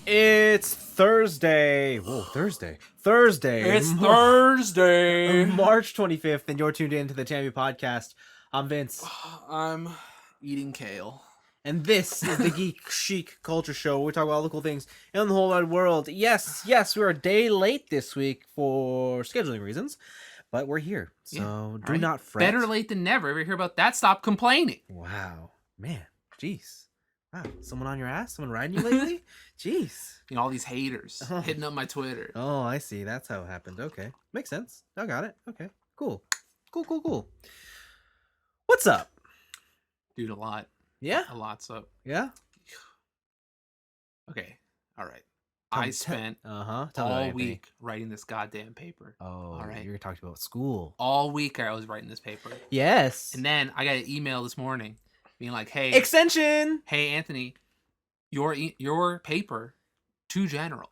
It's Thursday. Whoa, Thursday. It's Thursday. March 25th, and you're tuned in to the TNIAB podcast. I'm Vince. I'm eating kale. And this is the Geek Chic Culture Show, where we talk about all the cool things in the whole wide world. Yes, we're a day late this week for scheduling reasons, but we're here. So do not fret. Better late than never. Ever hear about that? Stop complaining. Wow. Man, jeez. Wow, someone on your ass? Someone riding you lately? Jeez. You know, all these haters hitting up my Twitter. Oh, I see. That's how it happened. Okay. Makes sense. I got it. Okay. Cool. What's up? Dude, a lot. Yeah? A lot's up. Yeah? Okay. All right. I spent all week writing this goddamn paper. Oh, all right. You're talking about school. All week I was writing this paper. Yes. And then I got an email this morning being like, hey. Extension! Hey, Anthony, your paper, too general.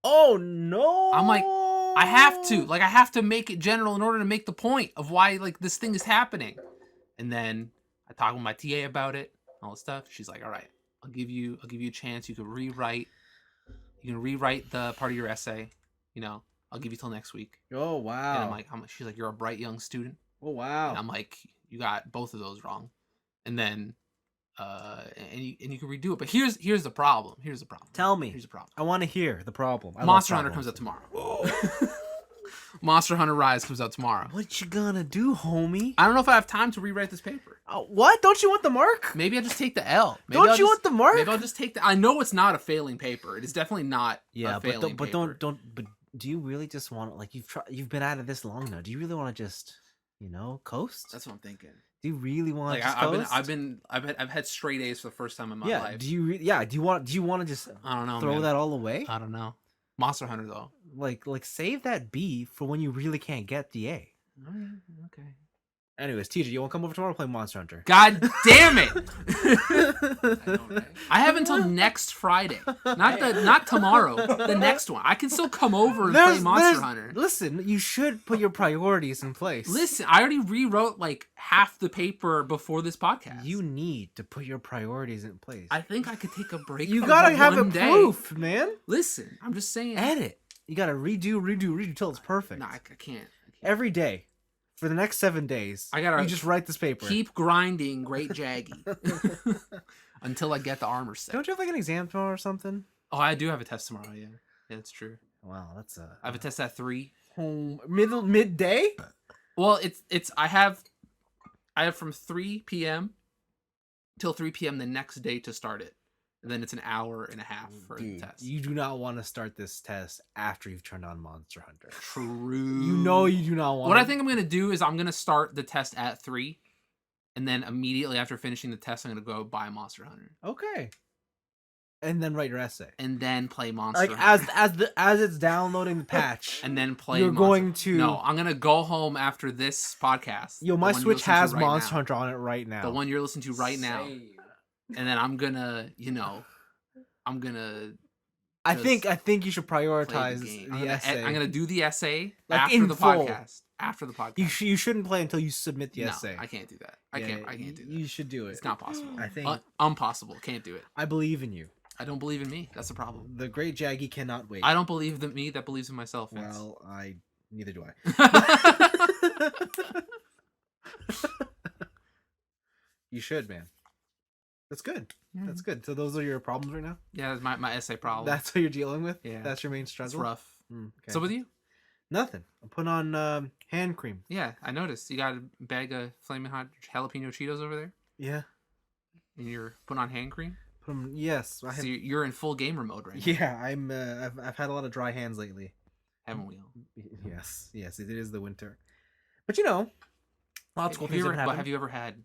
Oh, no. I'm like, I have to make it general in order to make the point of why, this thing is happening. And then I talked with my TA about it, all this stuff. She's like, all right, I'll give you a chance. You can rewrite the part of your essay. You know, I'll give you till next week. Oh, wow. And I'm like, she's like, you're a bright young student. Oh, wow. And I'm like, you got both of those wrong. And then, and you can redo it. But here's the problem. Tell me. Here's the problem. I want to hear the problem. Monster Hunter comes out tomorrow. Monster Hunter Rise comes out tomorrow. What you gonna do, homie? I don't know if I have time to rewrite this paper. What? Don't you want the mark? Maybe I just take the L. Don't you want the mark? Maybe I'll just take the. I know it's not a failing paper. It is definitely not. Yeah, a failing paper. But do you really just want you've been at it this long now? Do you really want to just coast? That's what I'm thinking. Do you really want to coast? I've had straight A's for the first time in my life. Do you? Do you want to just? I don't know. Throw that all away? I don't know. Monster Hunter though. Like save that B for when you really can't get the A. Okay. Anyways, TJ, you want to come over tomorrow to play Monster Hunter? God damn it! I have until next Friday, not tomorrow. The next one. I can still come over and play Monster Hunter. Listen, you should put your priorities in place. Listen, I already rewrote half the paper before this podcast. You need to put your priorities in place. I think I could take a break. You gotta have it proof, man. Listen, I'm just saying. Edit. You gotta redo till it's perfect. No, I can't. Every day. For the next 7 days, you just write this paper. Keep grinding, Great Jaggy, until I get the armor set. Don't you have an exam tomorrow or something? Oh, I do have a test tomorrow. Yeah, that's true. Wow, that's I have a test at 3. Midday. Well, it's I have from 3 p.m. till 3 p.m. the next day to start it. And then it's an hour and a half for the test. You do not want to start this test after you've turned on Monster Hunter. True. You know you do not want What I think I'm going to do is I'm going to start the test at 3. And then immediately after finishing the test, I'm going to go buy Monster Hunter. Okay. And then write your essay. And then play Monster Hunter. As it's downloading the patch. And then play You're going to... No, I'm going to go home afher this podcast. Yo, my Switch has Monster Hunter on it right now. The one you're listening to right now. And then I'm gonna, I think you should prioritize the essay. I'm gonna do the essay after the podcast. After the podcast. You shouldn't play until you submit the essay. I can't do that. I can't do that. You should do it. It's not possible. I think impossible. Can't do it. I believe in you. I don't believe in me. That's the problem. The great Jaggy cannot wait. I don't believe in me that believes in myself. Vince. Well, neither do I. You should, man. That's good. Mm-hmm. That's good. So those are your problems right now? Yeah, that's my essay problem. That's what you're dealing with? Yeah. That's your main struggle? It's rough. Okay. So with you? Nothing. I'm putting on hand cream. Yeah, I noticed. You got a bag of Flaming Hot Jalapeno Cheetos over there? Yeah. And you're putting on hand cream? Yes. So you're in full gamer mode right now. Yeah, I've had a lot of dry hands lately. Haven't we all? Yes, it is the winter. But lots of cool things have happened. Have you ever had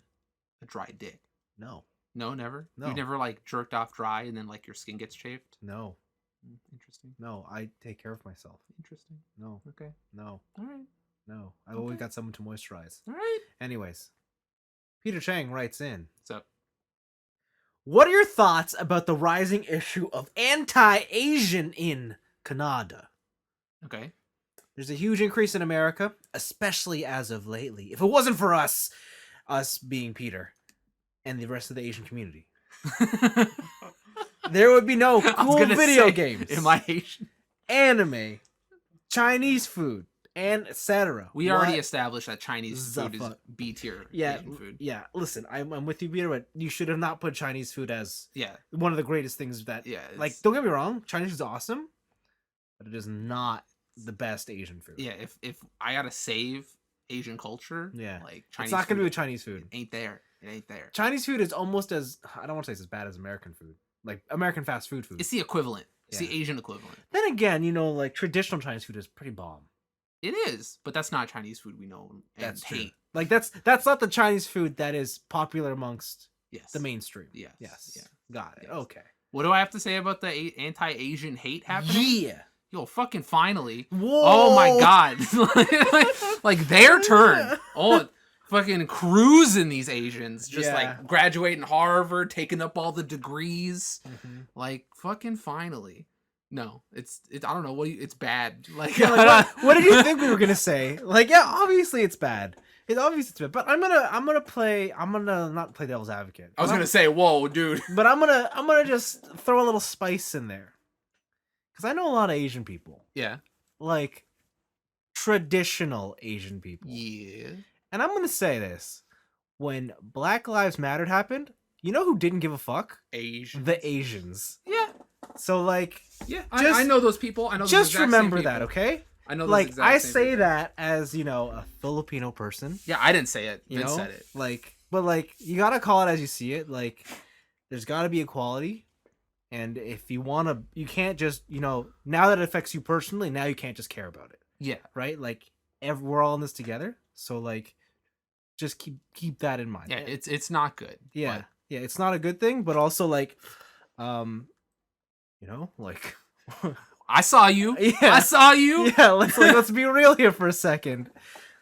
a dry dick? No. No, never? No. You never jerked off dry and then your skin gets chafed? No. Interesting. No, I take care of myself. Interesting. No. Okay. No. All right. No. I've always got someone to moisturize. All right. Anyways, Peter Chang writes in. What's up? What are your thoughts about the rising issue of anti-Asian in Canada? Okay. There's a huge increase in America, especially as of lately. If it wasn't for us being Peter and the rest of the Asian community. there would be no I was cool gonna video say, games, Am I Asian? anime, Chinese food, and etc. We already established that Chinese food is fuck? B tier Yeah, Asian food. yeah. Listen, I'm with you, Peter, but you should have not put Chinese food as Yeah, one of the greatest things that. yeah. Like, don't get me wrong, Chinese is awesome, but it is not the best Asian food. yeah. If I gotta save Asian culture, Yeah. like Chinese, It's not gonna food be with Chinese food. ain't there. It ain't there. Chinese food is almost as, I don't want to say it's as bad as American food, like American fast food. It's the equivalent. It's Yeah. the Asian equivalent. Then again, like traditional Chinese food is pretty bomb. It is, but that's not Chinese food we know and That's true. hate. Like that's not the Chinese food that is popular amongst Yes. the mainstream. Yes. Yes. Yeah. Got it. Yes. Okay. What do I have to say about the anti-Asian hate happening? Yeah. Yo, fucking finally. Whoa. Oh my god. like their turn. Oh, fucking cruising these Asians. Just Yeah. like graduating Harvard, taking up all the degrees. Mhm. Like fucking finally. No, it's I don't know it's bad. Like, Yeah, like, what did you think we were gonna say? Like, yeah, obviously it's bad. It's bad. But I'm gonna not play devil's advocate. I was gonna say, whoa, dude. But I'm gonna just throw a little spice in there. Because I know a lot of Asian people. Yeah. Like traditional Asian people. Yeah. And I'm gonna say this. When Black Lives Matter happened, you know who didn't give a fuck? Asian. The Asians. Yeah. So like Yeah. Just- I know those people. I know those just exact same remember people. that, okay? I know those Like exact I same say people. that as, a Filipino person. Yeah, I didn't say it. You Vince know? said it. But you gotta call it as you see it. Like there's gotta be equality. And if you wanna you can't just, now that it affects you personally, now you can't just care about it. Yeah. Right? Like we're all in this together. So like just keep that in mind. Yeah, it's not good. Yeah. But Yeah, it's not a good thing, but also like like I saw you. Yeah. I saw you. yeah, let's be real here for a second.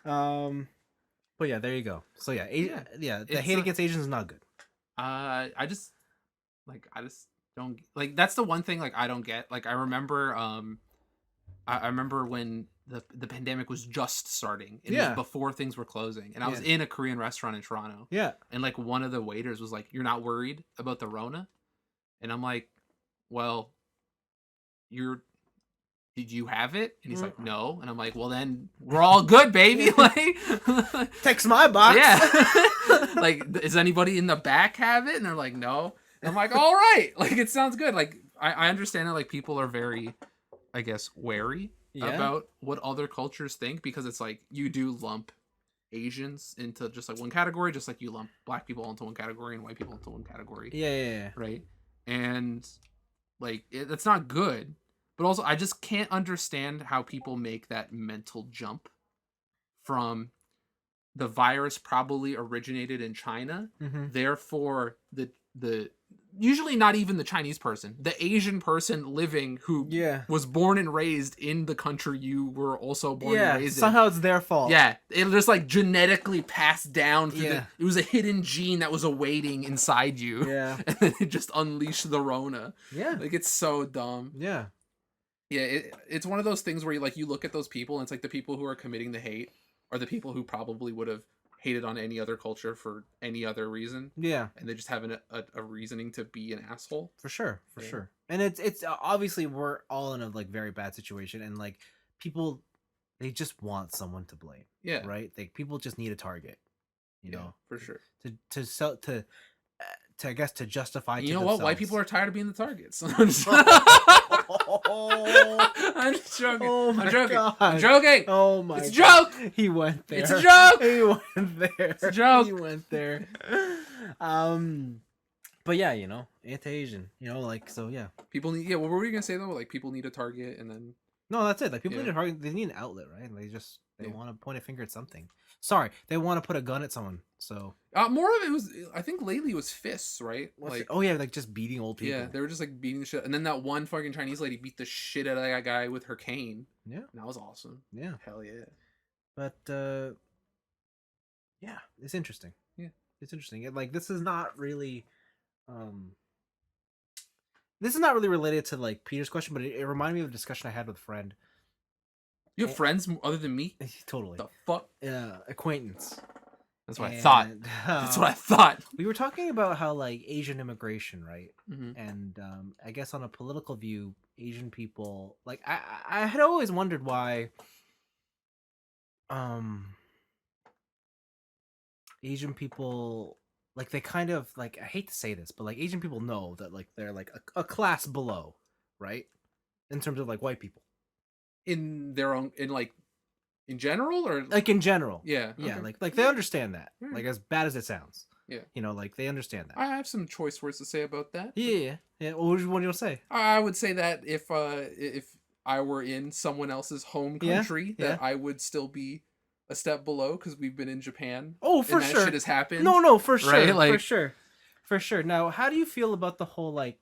But yeah, there you go. So yeah, the It's hate not- against Asians is not good. I just don't like that's the one thing like I don't get. Like I remember I remember when the pandemic was just starting and it was Yeah. before things were closing and I was Yeah. in a Korean restaurant in Toronto Yeah. and like one of the waiters was like, "You're not worried about the Rona?" And I'm like, "Well, did you have it?" And he's like, "No." And I'm like, "Well, then we're all good, baby." Like, Text my box. yeah. Like, is anybody in the back have it? And they're like, "No." And I'm like, "All right." Like, it sounds good. Like, I understand that like people are very, I guess, wary Yeah. about what other cultures think because it's like you do lump Asians into just like one category, just like you lump black people into one category and white people into one category. Yeah. Right. And like that's not good. But also I just can't understand how people make that mental jump from the virus probably originated in China. Mm-hmm. Therefore the usually not even the Chinese person, the Asian person living who Yeah. was born and raised in the country you were also born Yeah. and raised in. Somehow it's their fault. Yeah, it just like genetically passed down through Yeah. it was a hidden gene that was awaiting inside you. Yeah. And then it just unleashed the Rona. Yeah. Like it's so dumb. Yeah. Yeah, it's one of those things where you look at those people and it's like the people who are committing the hate are the people who probably would have hated on any other culture for any other reason, Yeah. and they just have a reasoning to be an asshole. For sure. For Yeah. sure. And it's obviously we're all in a like very bad situation, and like people, they just want someone to blame. Yeah, Right. Like people just need a target. You yeah, know. for sure. To sell to I guess to justify. You to know what? White themselves. people are tired of being the targets. I'm just, Oh, I'm just joking. oh my I'm joking. God. I'm joking. Oh my! It's a God. joke. He went there. It's a joke. He went there. It's a joke. He went there. But yeah, anti-Asian. Like so. Yeah. People need. Yeah, what were you gonna say though? Like people need a target, and then No, that's it. Like people Yeah. need a target. They need an outlet, right? They Yeah. want to point a finger at something. Sorry, they want to put a gun at someone. So more of it was. I think lately it was fists, right? oh yeah, like just beating old people. yeah, they were just like beating the shit. And then that one fucking Chinese lady beat the shit out of that guy with her cane. Yeah. And that was awesome. Yeah. Hell yeah. But yeah, it's interesting. Yeah. It's interesting. Like this is not really related to like Peter's question, but it reminded me of a discussion I had with a friend. You have friends other than me? Totally. The fuck? Acquaintance. That's what I thought. That's what I thought. We were talking about how like Asian immigration, right? Mm-hmm. And I guess on a political view, Asian people like I had always wondered why Asian people like they kind of like I hate to say this, but like Asian people know that like they're like a class below, right? In terms of like white people. In their own, in like, in general, or Like in general. yeah, Yeah, okay. like they understand that. Right. Like as bad as it sounds. Yeah. You know, like they understand that. I have some choice words to say about that. Yeah. What do you say? I would say that if I were in someone else's home country, that I would still be a step below because we've been in Japan. Oh, for and that sure. Shit has happened. No, for sure, right? Like, for sure. Now, how do you feel about the whole like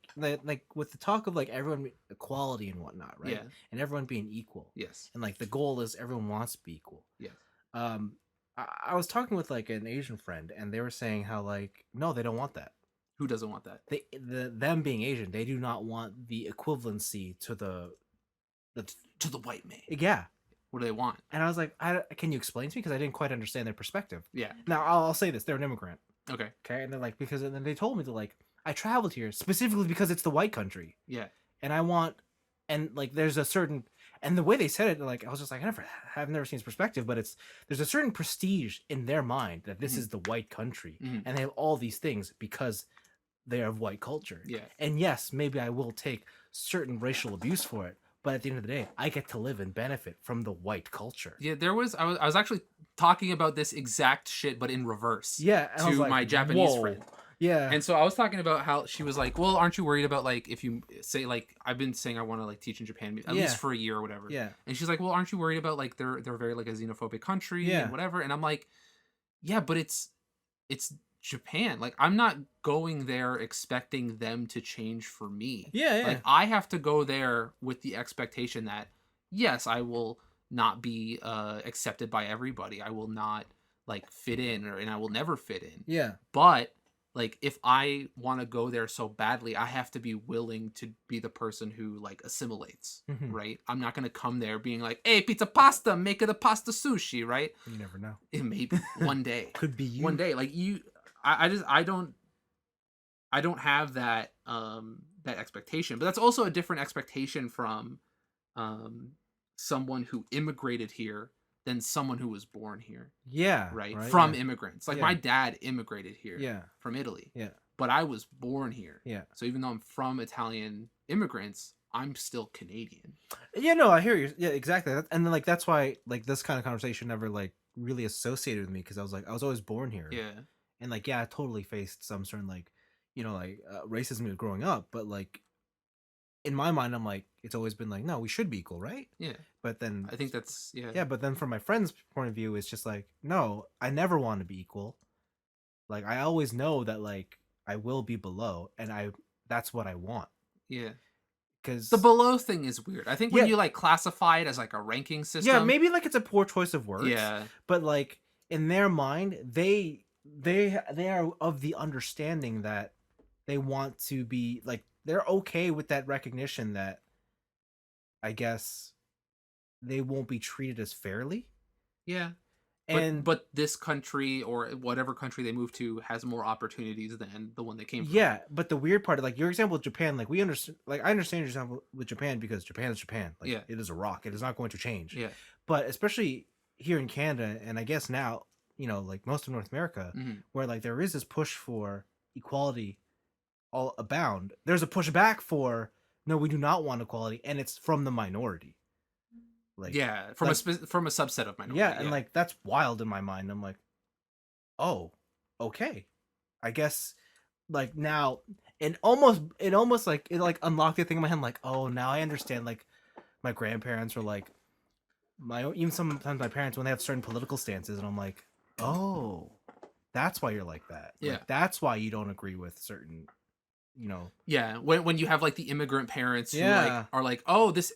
with the talk of like everyone equality and whatnot, right? Yeah. And everyone being equal. Yes. And like the goal is everyone wants to be equal. Yes. I was talking with like an Asian friend, and they were saying how like no, they don't want that. Who doesn't want that? Them being Asian, they do not want the equivalency to the white man. Yeah. What do they want? And I was like, can you explain to me because I didn't quite understand their perspective. Yeah. Now I'll say this: they're an immigrant. Okay. Okay, and they're like and then they told me that like I traveled here specifically because it's the white country. Yeah. And I want and like there's a certain and the way they said it, like I was just like I've never seen his perspective, but there's a certain prestige in their mind that this is the white country, and they have all these things because they are of white culture. Yeah. And yes, maybe I will take certain racial abuse for it, but at the end of the day, I get to live and benefit from the white culture. Yeah, I was actually talking about this exact shit, but in reverse. Yeah, to like, my Japanese friend. Yeah. And so I was talking about how she was like, well, aren't you worried about like if you say like I've been saying I want to like teach in Japan at least for a year or whatever. Yeah. And she's like, well, aren't you worried about like they're very like a xenophobic country and whatever? And I'm like, yeah, but it's Japan. Like I'm not going there expecting them to change for me. Yeah. Like I have to go there with the expectation that yes, I will not be accepted by everybody. I will not like fit in and I will never fit in. Yeah. But like if I want to go there so badly, I have to be willing to be the person who like assimilates, right? I'm not going to come there being like, hey, pizza pasta, make it a pasta sushi, right? You never know. It maybe one day. Could be you. One day. Like I don't have that that expectation. But that's also a different expectation from someone who immigrated here than someone who was born here. Yeah. Right? From immigrants. Like my dad immigrated here. Yeah. From Italy. Yeah. But I was born here. Yeah. So even though I'm from Italian immigrants, I'm still Canadian. Yeah, no, I hear you. Yeah, exactly. And then like that's why like this kind of conversation never like really associated with me because I was always born here. Yeah. And like I totally faced some certain like racism growing up, but like in my mind I'm like it's always been like no, we should be equal, right? Yeah. But then I think that's yeah, but then from my friend's point of view it's just like no, I never want to be equal. Like I always know that like I will be below and that's what I want. Yeah. Because the below thing is weird. I think when you like classify it as like a ranking system. Yeah, maybe like it's a poor choice of words. Yeah. But like in their mind, they are of the understanding that they want to be like they're okay with that recognition that I guess they won't be treated as fairly. Yeah. But this country or whatever country they move to has more opportunities than the one they came from. Yeah, but the weird part, like your example with Japan, like we understand, like I understand your example with Japan because Japan is Japan. Like it is a rock. It is not going to change. Yeah. But especially here in Canada, and I guess now, like most of North America, where like there is this push for equality all abound, there's a pushback for no, we do not want equality, and it's from the minority. Like from from a subset of minority. Yeah, and like that's wild in my mind. I'm like, oh, okay, I guess like now it almost like it like unlocked a thing in my head. Like, oh, now I understand. Like my grandparents were like even sometimes my parents when they have certain political stances, and I'm like, oh, that's why you're like that. Yeah, like, that's why you don't agree with certain. Yeah, when you have like the immigrant parents who like are like, oh, this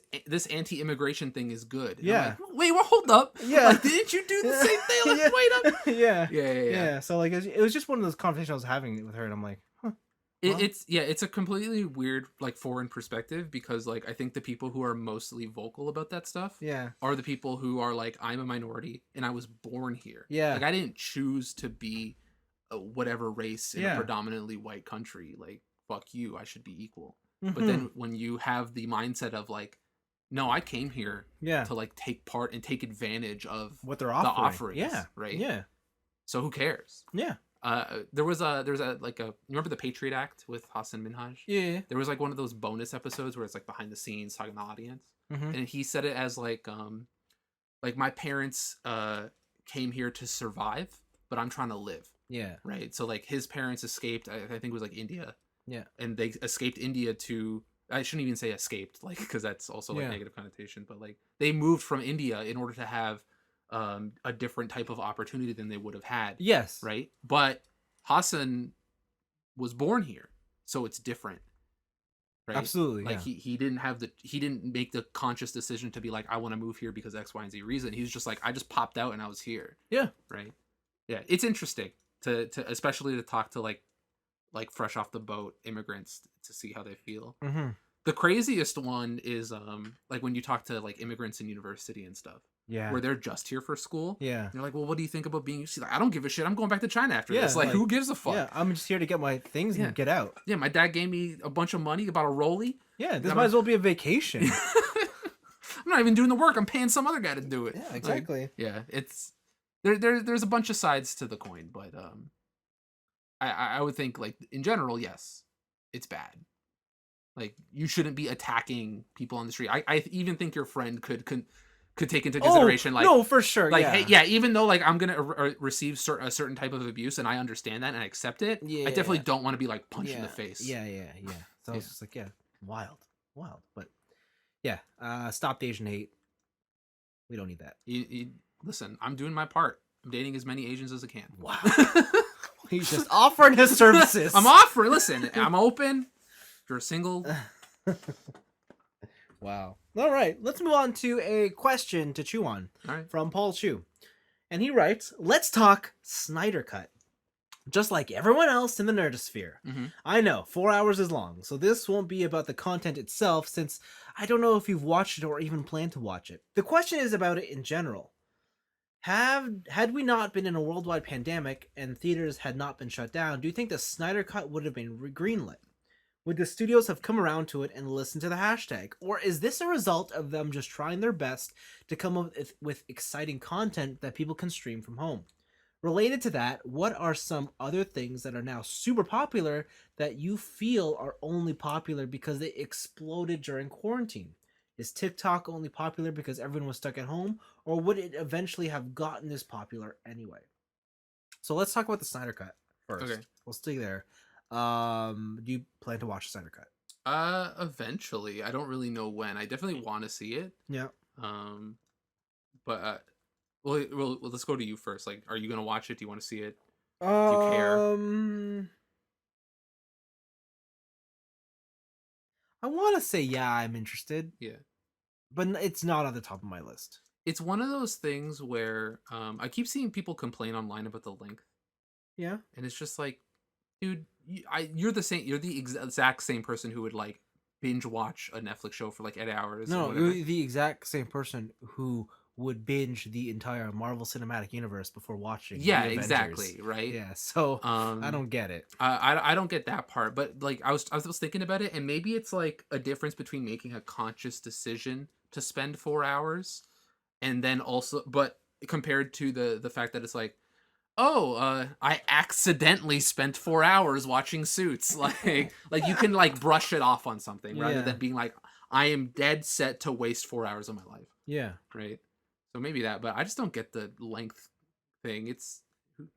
anti-immigration thing is good. And yeah. Like, wait, well, hold up. Yeah. Like, didn't you do the same thing? Like, wait up. Yeah. So like it was just one of those conversations I was having with her, and I'm like, huh, It's a completely weird like foreign perspective because like I think the people who are mostly vocal about that stuff are the people who are like, I'm a minority and I was born here. Like I didn't choose to be whatever race in a predominantly white country. Like fuck you, I should be equal. But then when you have the mindset of like, no, I came here to like take part and take advantage of what they're the offering. offerings, right? Yeah. So who cares? Yeah. There's a like a, you remember the Patriot Act with Hassan Minhaj? Yeah. There was like one of those bonus episodes where it's like behind the scenes talking to the audience, Mm-hmm. and he said it as like my parents came here to survive, but I'm trying to live. Yeah. Right. So like his parents escaped. I think it was like India. Yeah. And they escaped India to. I shouldn't even say escaped, like because that's also like negative connotation. But like they moved from India in order to have a different type of opportunity than they would have had. Yes. Right. But Hassan was born here, so it's different. Right? Absolutely. Like he didn't make the conscious decision to be like, I want to move here because X, Y, and Z reason. He was just like, I just popped out and I was here. Yeah. Right. Yeah. It's interesting to especially to talk to like fresh off the boat immigrants to see how they feel. Mm-hmm. The craziest one is like when you talk to like immigrants in university and stuff. Yeah. Where they're just here for school. Yeah. They're like, well, what do you think about being? She's like, I don't give a shit. I'm going back to China after this. Like, who gives a fuck? Yeah, I'm just here to get my things and get out. Yeah, my dad gave me a bunch of money about a rollie. Yeah, this might as well be a vacation. I'm not even doing the work. I'm paying some other guy to do it. Yeah, exactly. Like, yeah, it's there's a bunch of sides to the coin, but I would think like in general, yes, it's bad. Like you shouldn't be attacking people on the street. I even think your friend could take into consideration like no, for sure, like hey, even though like I'm gonna receive a certain type of abuse and I understand that and I accept it, I definitely don't want to be like punched in the face. Yeah. So it's just like wild, but stop Asian hate. We don't need that. You listen, I'm doing my part. I'm dating as many Asians as I can. Wow. He's just offering his services. I'm offering. Listen, I'm open. If you're single. Wow. All right. Let's move on to a question to chew on from Paul Chu. And he writes, let's talk Snyder Cut. Just like everyone else in the nerdosphere. Mm-hmm. I know, 4 hours is long, so this won't be about the content itself since I don't know if you've watched it or even plan to watch it. The question is about it in general. Had we not been in a worldwide pandemic and theaters had not been shut down, do you think the Snyder Cut would have been greenlit? Would the studios have come around to it and listened to the hashtag? Or is this a result of them just trying their best to come up with exciting content that people can stream from home? Related to that, what are some other things that are now super popular that you feel are only popular because they exploded during quarantine? Is TikTok only popular because everyone was stuck at home? Or would it eventually have gotten this popular anyway? So let's talk about the Snyder Cut first. Okay. We'll stay there. Do you plan to watch the Snyder Cut? Eventually. I don't really know when. I definitely want to see it. Yeah. But well, let's go to you first. Like, are you gonna watch it? Do you want to see it? Do you care? I want to say I'm interested. Yeah. But it's not on the top of my list. It's one of those things where I keep seeing people complain online about the length. Yeah. And it's just like, dude, you're the exact same person who would like binge watch a Netflix show for like 8 hours. No, you're the exact same person who would binge the entire Marvel Cinematic Universe before watching. Yeah, exactly, right? Yeah, so I don't get it. I don't get that part, but like I was thinking about it, and maybe it's like a difference between making a conscious decision to spend 4 hours, and then also, but compared to the fact that it's like, I accidentally spent 4 hours watching Suits. Like you can like brush it off on something rather than being like, I am dead set to waste 4 hours of my life. Yeah. Right. So maybe that, but I just don't get the length thing. It's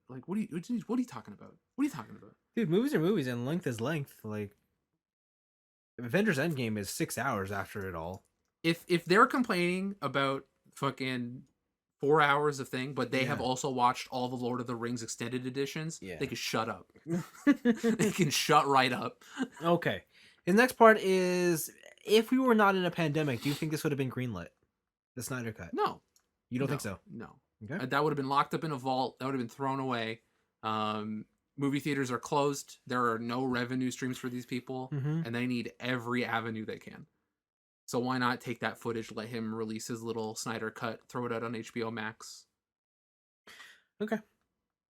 like, what are you talking about? What are you talking about? Dude, movies are movies and length is length. Like, Avengers Endgame is 6 hours after it all. If they're complaining about fucking 4 hours of thing, but they have also watched all the Lord of the Rings extended editions, they can shut up. They can shut right up. Okay. His next part is, if we were not in a pandemic, do you think this would have been greenlit? The Snyder Cut? No. You don't think so? No. Okay. That would have been locked up in a vault. That would have been thrown away. movie theaters are closed. There are no revenue streams for these people, Mm-hmm. and they need every avenue they can. So why not take that footage, let him release his little Snyder cut, throw it out on HBO Max? Okay.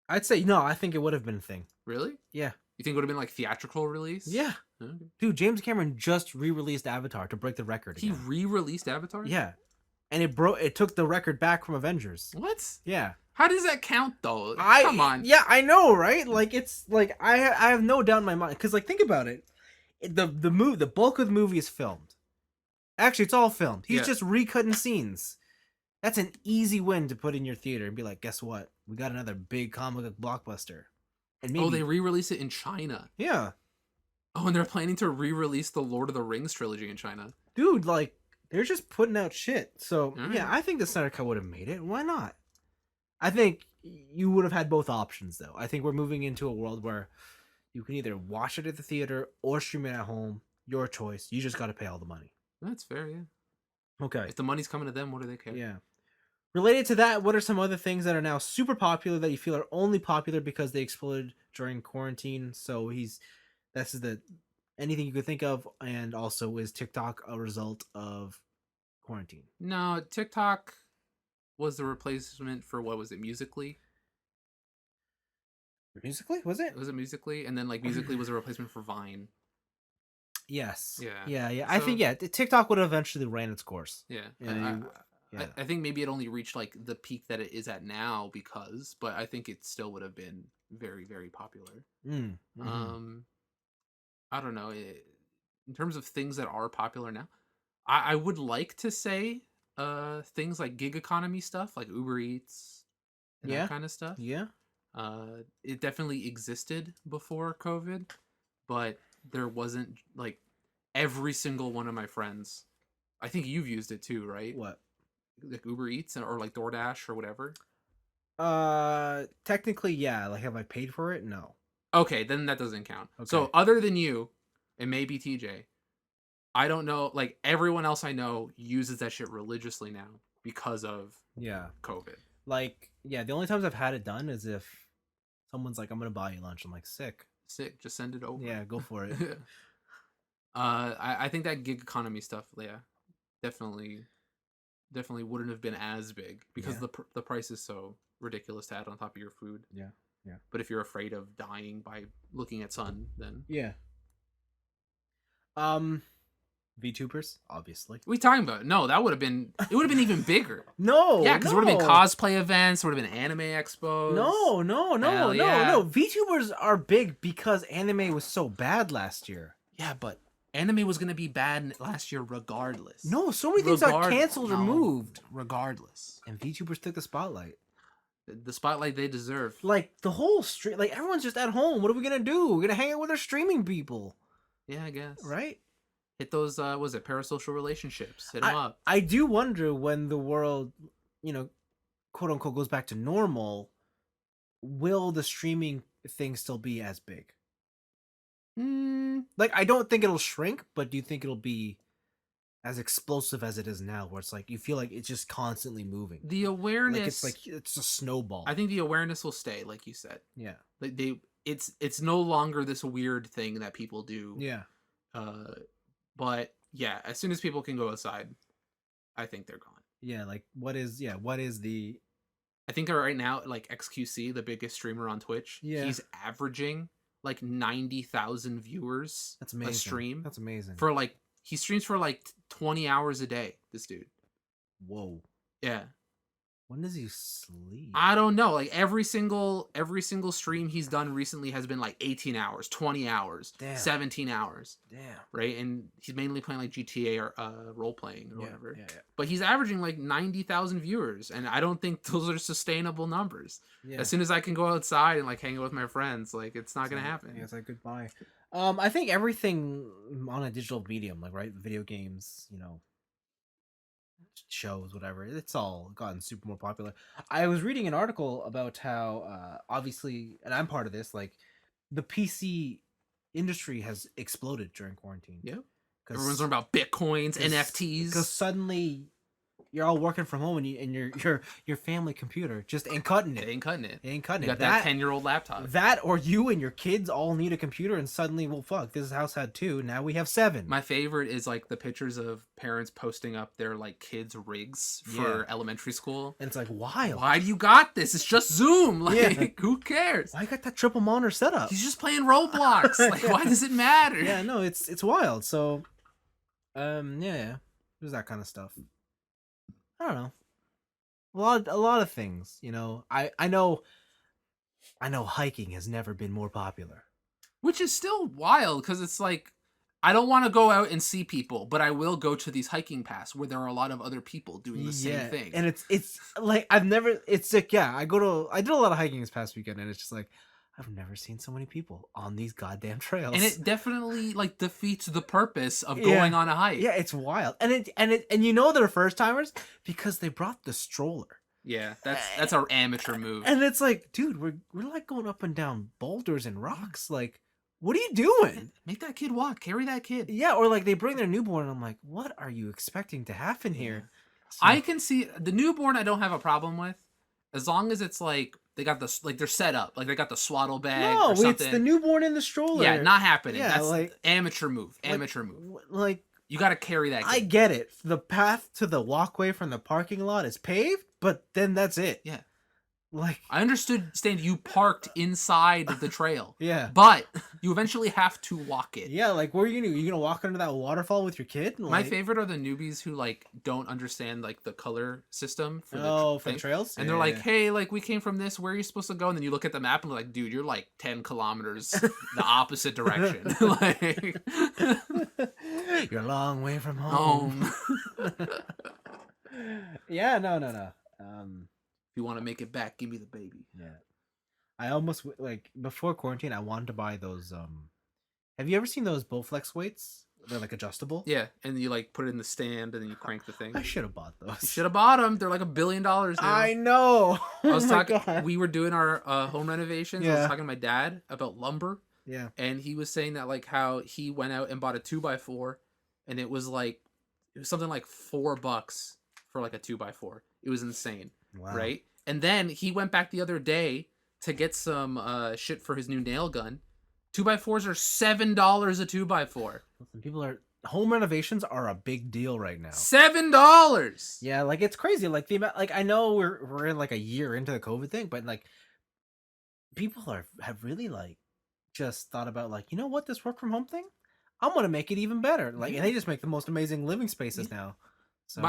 I'd say no. I think it would have been a thing. Really? Yeah. You think it would have been like theatrical release? Yeah. Okay. Dude, James Cameron just re-released Avatar to break the record He again. re-released Avatar? Yeah. And it took the record back from Avengers. What? Yeah. How does that count though? Come on. Yeah, I know, right? Like it's like I have no doubt in my mind cuz like think about it. The bulk of the movie is filmed. Actually, it's all filmed. He's just recutting scenes. That's an easy win to put in your theater and be like, "Guess what? We got another big comic book blockbuster." And maybe they re-release it in China. Yeah. Oh, and they're planning to re-release the Lord of the Rings trilogy in China. Dude, like they're just putting out shit. So, All right. yeah, I think the Snyder Cut would have made it. Why not? I think you would have had both options, though. I think we're moving into a world where you can either watch it at the theater or stream it at home. Your choice. You just got to pay all the money. That's fair, yeah. Okay. If the money's coming to them, what do they care? Yeah. Related to that, what are some other things that are now super popular that you feel are only popular because they exploded during quarantine? So that's anything you could think of, and also is TikTok a result of quarantine? No, TikTok was the replacement for what was it, Musically? Musically, was it? Was it Musically? And then like Musically was a replacement for Vine. Yes. Yeah. Yeah. I think TikTok would have eventually ran its course. Yeah. Yeah. I think maybe it only reached like the peak that it is at now but I think it still would have been very, very popular. Mm-hmm. I don't know. In terms of things that are popular now, I would like to say things like gig economy stuff, like Uber Eats and that kind of stuff. Yeah. It definitely existed before COVID, but there wasn't like every single one of my friends. I think you've used it too, right? What? Like Uber Eats or like DoorDash or whatever. Technically, yeah. Like, have I paid for it? No. Okay, then that doesn't count. Okay. So other than you, and maybe TJ, I don't know. Like everyone else I know uses that shit religiously now because of COVID. Like, yeah, the only times I've had it done is if someone's like, "I'm gonna buy you lunch." I'm like, "Sick, just send it over." Yeah, go for it. I think that gig economy stuff, definitely wouldn't have been as big because the price is so ridiculous to add on top of your food. Yeah. But if you're afraid of dying by looking at sun, then VTubers, obviously. What are we talking about? No, it would have been even bigger. No, because it would have been cosplay events, would have been anime expos. No. VTubers are big because anime was so bad last year. Yeah, but anime was gonna be bad last year regardless. No, so many things got canceled or moved. Regardless. And VTubers took the spotlight. The spotlight they deserve. Like the whole stream, like everyone's just at home. What are we gonna do? We're gonna hang out with our streaming people. Yeah, I guess. Right? Hit those was it parasocial relationships? Hit them up. I do wonder when the world, quote unquote, goes back to normal, will the streaming thing still be as big? Like, I don't think it'll shrink, but do you think it'll be as explosive as it is now, where it's like you feel like it's just constantly moving? The awareness, it's a snowball. I think the awareness will stay, like you said. Yeah. Like it's no longer this weird thing that people do. Yeah. But yeah, as soon as people can go outside, I think they're gone. Yeah, like what is the I think right now, like XQC, the biggest streamer on Twitch, he's averaging like 90,000 viewers. That's amazing. A stream. That's amazing. For like he streams for like 20 hours a day, this dude. Whoa. Yeah. When does he sleep? I don't know. Like every single stream he's done recently has been like 18 hours, 20 hours, 17 hours. Damn. Right? And he's mainly playing like GTA or role playing or whatever. Yeah. But he's averaging like 90,000 viewers, and I don't think those are sustainable numbers. Yeah. As soon as I can go outside and like hang out with my friends, like it's not going to happen. Yeah, it's like goodbye. I think everything on a digital medium, like video games, shows, whatever, it's all gotten super more popular. I was reading an article about how obviously, and I'm part of this, like the PC industry has exploded during quarantine. Yeah, everyone's learning about bitcoins, NFTs, because suddenly you're all working from home and your family computer just ain't cutting it. It ain't cutting it. It ain't cutting You it. got that 10-year-old laptop. That or you and your kids all need a computer, and suddenly, well, fuck, this house had 2. Now we have 7. My favorite is like the pictures of parents posting up their like kids' rigs for elementary school. And it's like, wild. Why do you got this? It's just Zoom. Like, who cares? Why you got that triple monitor setup? He's just playing Roblox. Like, why does it matter? Yeah, no, it's wild. So, yeah, there's that kind of stuff. I don't know. A lot of things, you know. I know hiking has never been more popular. Which is still wild because it's like I don't want to go out and see people, but I will go to these hiking paths where there are a lot of other people doing the same thing. And it's like it's like I did a lot of hiking this past weekend, and it's just like I've never seen so many people on these goddamn trails. And it definitely like defeats the purpose of going on a hike. Yeah, it's wild. And you know they're first timers because they brought the stroller. Yeah, that's our amateur move. And it's like, dude, we're like going up and down boulders and rocks. Like, what are you doing? Make that kid walk. Carry that kid. Yeah, or like they bring their newborn, and I'm like, what are you expecting to happen here? So, I can see the newborn. I don't have a problem with, as long as it's like they got the they're set up, like they got the swaddle bag. No, or something. it's the newborn in the stroller. Yeah, not happening. Yeah, That's like amateur move. Amateur move. Like you got to carry that kid. I get it. The path to the walkway from the parking lot is paved, but then that's it. Yeah. Like I understand you parked inside the trail. Yeah. But you eventually have to walk it. Yeah, like what are you gonna do? You gonna walk under that waterfall with your kid? Like, my favorite are the newbies who like don't understand like the color system for for the trails. And they're like, hey, like we came from this, where are you supposed to go? And then you look at the map and they're like, dude, you're like 10 kilometers the opposite direction. Like you're a long way from home. Yeah, no. If you want to make it back, give me the baby. Yeah. I almost like before quarantine I wanted to buy those have you ever seen those Bowflex weights? They're like adjustable. Yeah, and you like put it in the stand and then you crank the thing. I should have bought those. You should have bought them. They're like $1 billion now. I know. I was talking. We were doing our home renovations. Yeah. I was talking to my dad about lumber. Yeah. And he was saying that like how he went out and bought a 2x4, and it was something like $4 for like a 2x4. It was insane. Wow. Right? And then he went back the other day to get some shit for his new nail gun. 2x4s are $7 a 2x4. Listen, home renovations are a big deal right now. $7. Yeah, like it's crazy. Like the amount, like I know we're in like a year into the COVID thing, but like people have really like just thought about like, you know what, this work from home thing, I'm gonna make it even better. Like, and they just make the most amazing living spaces now. So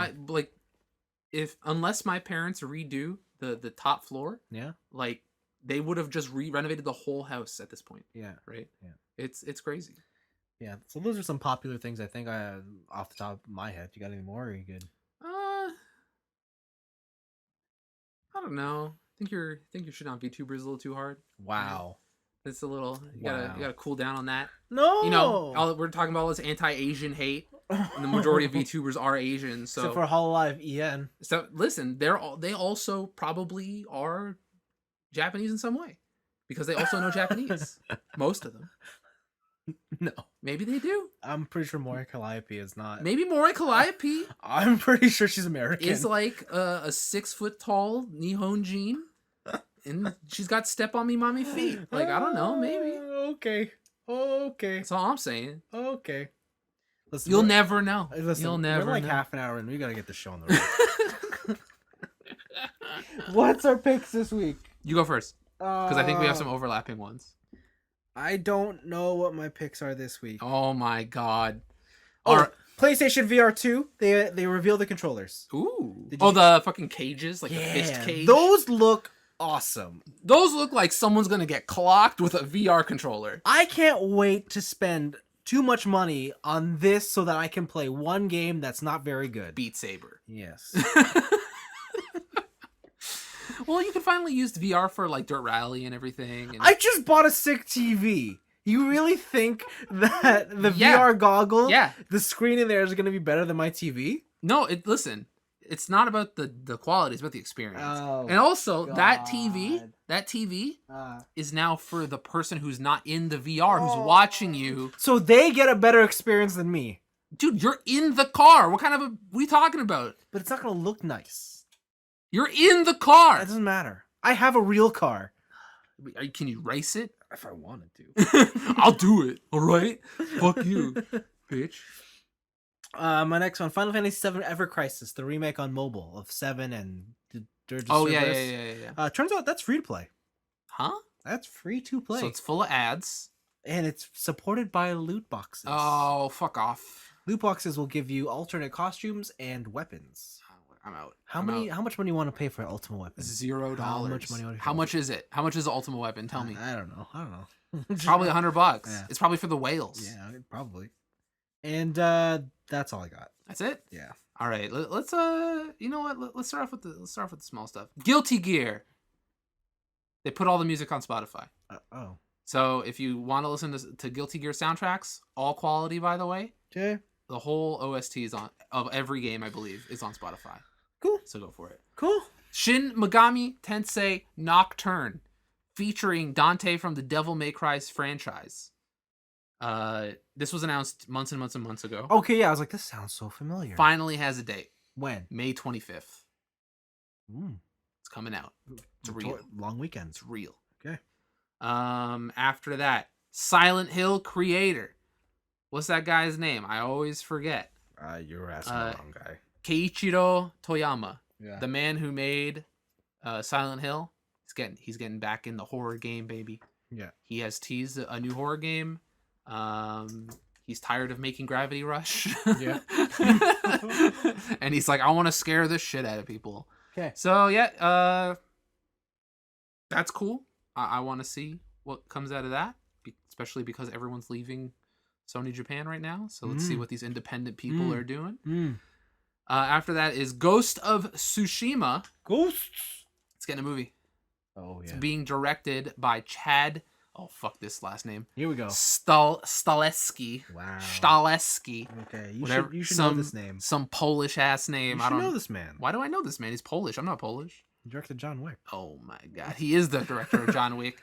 unless my parents redo the top floor, yeah, like they would have just renovated the whole house at this point. Yeah. Right. Yeah. It's crazy. Yeah. So those are some popular things I think off the top of my head. You got any more? Or are you good? I don't know. I think you're shitting on VTubers a little too hard. Wow. It's a little you gotta cool down on that. No. You know, we're talking about all this anti-Asian hate, and the majority of VTubers are Asian. So except for Hololive EN. So listen, they also probably are Japanese in some way, because they also know Japanese. Most of them. No. Maybe they do. I'm pretty sure Mori Calliope is not. Maybe Mori Calliope. I'm pretty sure she's American. Is like a 6-foot-tall Nihonjin, and she's got step on me mommy feet. Like, I don't know, maybe. Okay. That's all I'm saying. Okay. Listen, You'll never know. Listen, You'll never we're like know. half an hour in. We gotta get the show on the road. What's our picks this week? You go first, because I think we have some overlapping ones. I don't know what my picks are this week. Oh my god. PlayStation VR 2. They revealed the controllers. Ooh. The fucking cages, like the fist cage. Those look awesome. Those look like someone's gonna get clocked with a VR controller. I can't wait to spend too much money on this so that I can play one game that's not very good. Beat Saber. Yes. Well, you can finally use the VR for like Dirt Rally and everything. And... I just bought a sick TV. You really think that the VR goggle, the screen in there is going to be better than my TV? No, listen, it's not about the quality, it's about the experience. Oh, and also, God. that TV is now for the person who's not in the VR, who's watching you. So they get a better experience than me. Dude, you're in the car. What are you talking about? But it's not gonna look nice. You're in the car. That doesn't matter. I have a real car. Can you race it? If I wanted to. I'll do it. All right? Fuck you, bitch. My next one, Final Fantasy VII Ever Crisis, the remake on mobile of 7 and Dirge of Oh, Cerberus. yeah. Turns out that's free to play. Huh? That's free to play. So it's full of ads. And it's supported by loot boxes. Oh, fuck off. Loot boxes will give you alternate costumes and weapons. I'm out. How much money you want to pay for an Ultimate Weapon? $0. How much money? How much is it? How much is the Ultimate Weapon? Tell me. I don't know. Probably $100. Yeah. It's probably for the whales. Yeah, probably. And that's all I got. That's it. Yeah. All right. Let's you know what? Let's start off with the small stuff. Guilty Gear. They put all the music on Spotify. Oh. So if you want to listen to Guilty Gear soundtracks, all quality, by the way. Okay. The whole OST of every game, I believe, is on Spotify. Cool. So go for it. Cool. Shin Megami Tensei Nocturne, featuring Dante from the Devil May Cry franchise. This was announced months and months and months ago. Okay, yeah, I was like, this sounds so familiar. Finally has a date. When? May 25th. Mm. It's coming out. It's real. Long weekend. It's real. Okay. After that, Silent Hill creator. What's that guy's name? I always forget. You're asking the wrong guy. Keiichiro Toyama. Yeah. The man who made Silent Hill. He's getting back in the horror game, baby. Yeah. He has teased a new horror game. He's tired of making Gravity Rush. Yeah. And he's like, I want to scare the shit out of people. Okay. So yeah, that's cool. I want to see what comes out of that, especially because everyone's leaving Sony Japan right now. So let's see what these independent people are doing. After that is Ghost of Tsushima. Ghosts. It's getting a movie. Oh yeah. It's being directed by Chad. Oh fuck this last name. Here we go. Staleski. Wow. Staleski. Okay. You should some, know this name. Some Polish ass name. I don't know this man. Why do I know this man? He's Polish. I'm not Polish. He directed John Wick. Oh my god. He is the director of John Wick.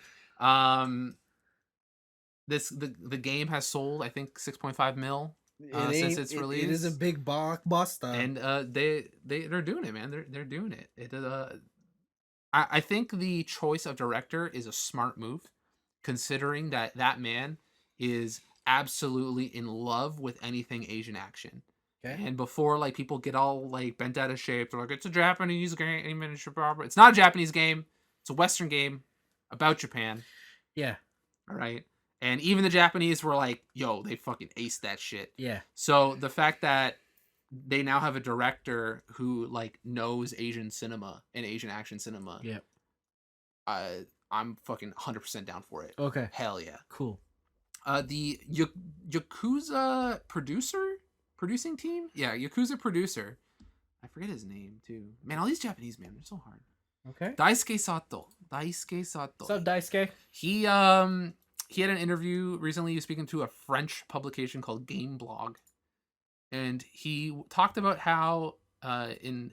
The game has sold, I think, 6.5 mil since its release. It is a big blockbuster. And they're doing it, man. They're doing it. I think the choice of director is a smart move, considering that man is absolutely in love with anything Asian action. Okay. And before, like, people get all like bent out of shape, they're like, it's a Japanese game, it's not a Japanese game. It's a Western game about Japan. Yeah. All right. And even the Japanese were like, yo, they fucking aced that shit. Yeah. So the fact that they now have a director who like knows Asian cinema and Asian action cinema. Yeah. I'm fucking 100% down for it. Okay. Hell yeah. Cool. The Yakuza producing team? Yeah, Yakuza producer. I forget his name too. Man, all these Japanese men, they're so hard. Okay. Daisuke Sato. What's up, Daisuke? He had an interview recently. He was speaking to a French publication called Game Blog. And he talked about how in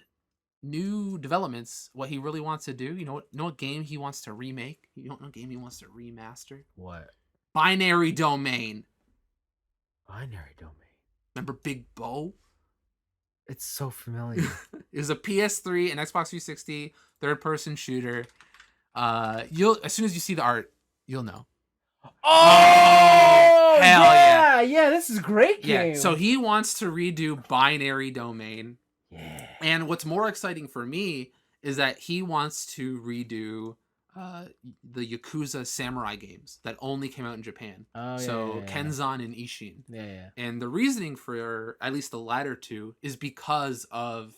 new developments, what he really wants to do, you know what game he wants to remake? You know what game he wants to remaster? What? Binary Domain. Binary Domain. Remember Big Bo? It's so familiar. It was a PS3 and Xbox 360 third-person shooter. You'll as soon as you see the art, you'll know. Oh, hell yeah! Yeah, this is a great game. Yeah, so he wants to redo Binary Domain. Yeah. And what's more exciting for me is that he wants to redo the Yakuza Samurai games that only came out in Japan. Oh, so Kenzan and Ishin. Yeah. And the reasoning for at least the latter two is because of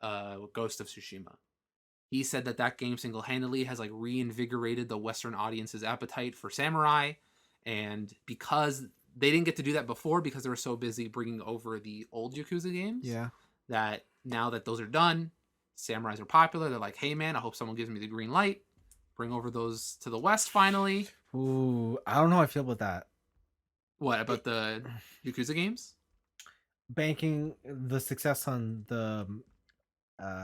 Ghost of Tsushima. He said that game single-handedly has like reinvigorated the Western audience's appetite for samurai, and because they didn't get to do that before because they were so busy bringing over the old Yakuza games. Yeah. That now that those are done, samurais are popular. They're like, hey man, I hope someone gives me the green light. Bring over those to the West finally. Ooh, I don't know how I feel about that. What about the Yakuza games? Banking the success on the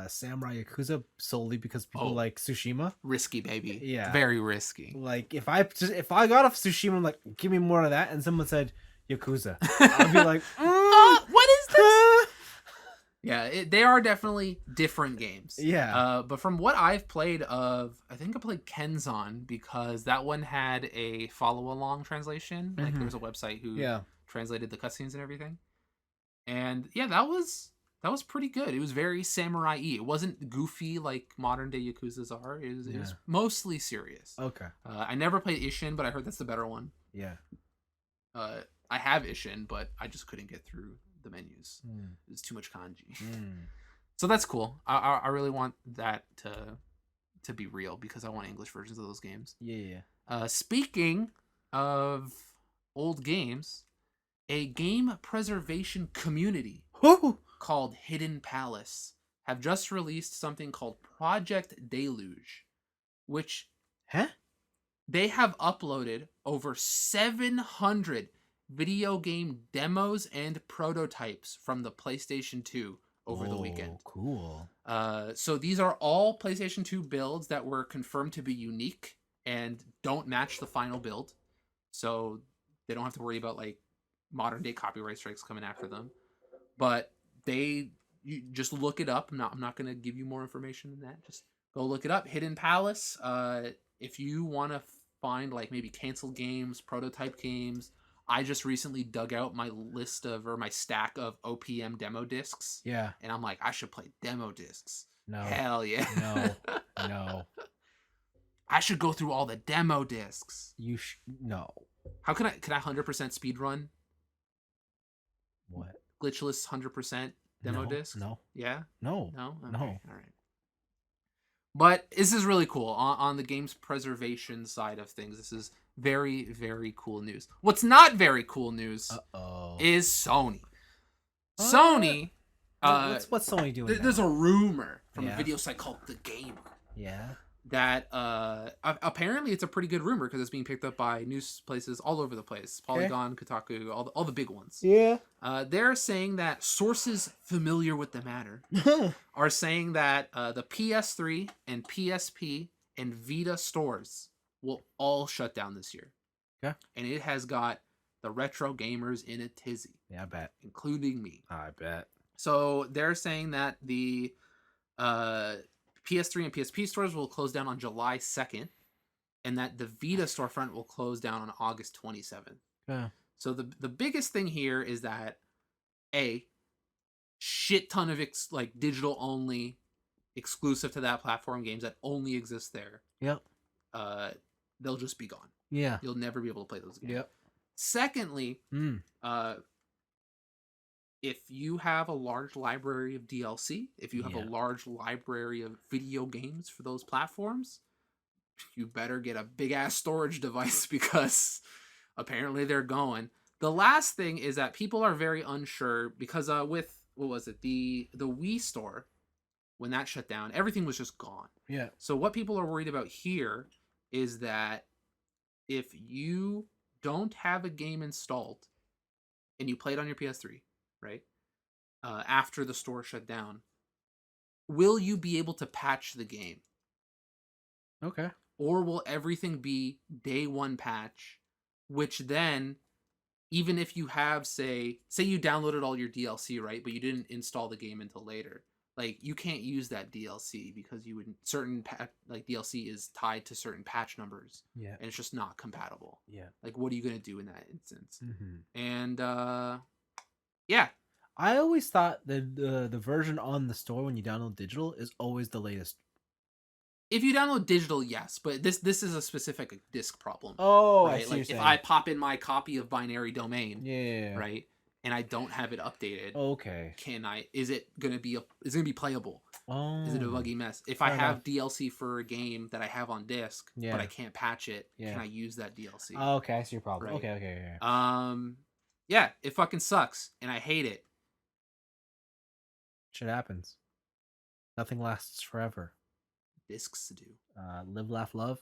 Samurai Yakuza solely because people like Tsushima. Risky, baby. Yeah, very risky. Like if I got off Tsushima, I'm like, give me more of that, and someone said Yakuza, I'd be like, when Yeah, they are definitely different games. Yeah. But from what I've played I think I played Kenzon because that one had a follow-along translation. Like there was a website who translated the cutscenes and everything. And yeah, that was pretty good. It was very samurai-y. It wasn't goofy like modern day Yakuza's are. It was mostly serious. Okay. I never played Ishin, but I heard that's the better one. Yeah. I have Ishin, but I just couldn't get through the menus. It was too much kanji. So that's cool. I really want that to be real because I want English versions of those games. Yeah. Speaking of old games, a game preservation community called Hidden Palace have just released something called Project Deluge, which they have uploaded over 700 video game demos and prototypes from the PlayStation 2 over the weekend. Cool. So these are all PlayStation 2 builds that were confirmed to be unique and don't match the final build. So they don't have to worry about like modern day copyright strikes coming after them. But you just look it up. I'm not going to give you more information than that. Just go look it up. Hidden Palace. If you want to find like maybe canceled games, prototype games, I just recently dug out my my stack of OPM demo discs. Yeah. And I'm like, I should play demo discs. No. Hell yeah. No. I should go through all the demo discs. No. How can I 100% speed run? What? Glitchless 100% demo disc? No. Yeah? No. No? Okay. No. All right. But this is really cool. On the game's preservation side of things, this is very, very cool news. What's not very cool news is Sony. Sony... what's Sony doing There's a rumor from a video site called The Gamer. Yeah. That apparently it's a pretty good rumor because it's being picked up by news places all over the place. Polygon, Kotaku, all the big ones. Yeah. They're saying that sources familiar with the matter are saying that the PS3 and PSP and Vita stores will all shut down this year. Okay. And it has got the retro gamers in a tizzy. Yeah, I bet. Including me. I bet. So they're saying that the PS3 and PSP stores will close down on July 2nd, and that the Vita storefront will close down on August 27th. Yeah. So the biggest thing here is that a shit ton of like digital only exclusive to that platform games that only exist there. Yep. They'll just be gone. Yeah. You'll never be able to play those games. Yep. Secondly, if you have a large library of DLC, if you have a large library of video games for those platforms, you better get a big ass storage device because apparently they're going. The last thing is that people are very unsure because with what was it, the Wii store, when that shut down, everything was just gone. Yeah. So what people are worried about here is that if you don't have a game installed and you play it on your PS3, right? After the store shut down, will you be able to patch the game? Okay. Or will everything be day one patch, which then, even if you have, say you downloaded all your DLC, right, but you didn't install the game until later, like you can't use that DLC because like DLC is tied to certain patch numbers. Yeah. And it's just not compatible. Yeah. Like, what are you gonna do in that instance? Mm-hmm. And yeah. I always thought the version on the store when you download digital is always the latest. If you download digital, yes, but this is a specific disc problem. Oh, right? I see. Like if I pop in my copy of Binary Domain, yeah, right, and I don't have it updated, okay, is it gonna be playable? Oh, is it a buggy mess? If I have DLC for a game that I have on disc, but I can't patch it, can I use that DLC? Oh, okay, I see your problem. Right. Okay. Yeah, it fucking sucks, and I hate it. Shit happens. Nothing lasts forever. Discs do. Live, laugh, love.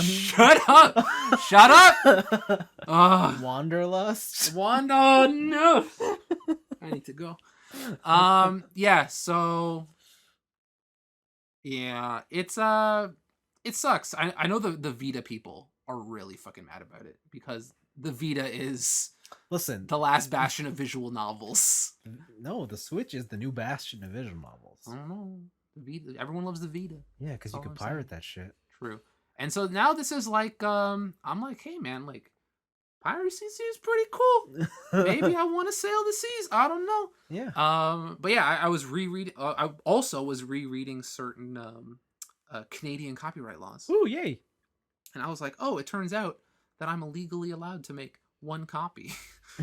Shut up! Shut up! Wanderlust. Oh no! I need to go. Yeah. So. Yeah, it sucks. I know the Vita people are really fucking mad about it because the Vita is Listen, The last bastion of visual novels. no, the Switch is the new bastion of visual novels. I don't know. The Vita. Everyone loves the Vita. Yeah, because you all can I'm pirate saying. that shit. True. And so now this is like, I'm like, hey man, like, piracy seems pretty cool. Maybe I want to sail the seas. I don't know. Yeah. But yeah, I was rereading. I also was rereading certain Canadian copyright laws, Ooh, yay. and I was like, oh, it turns out that I'm illegally allowed to make one copy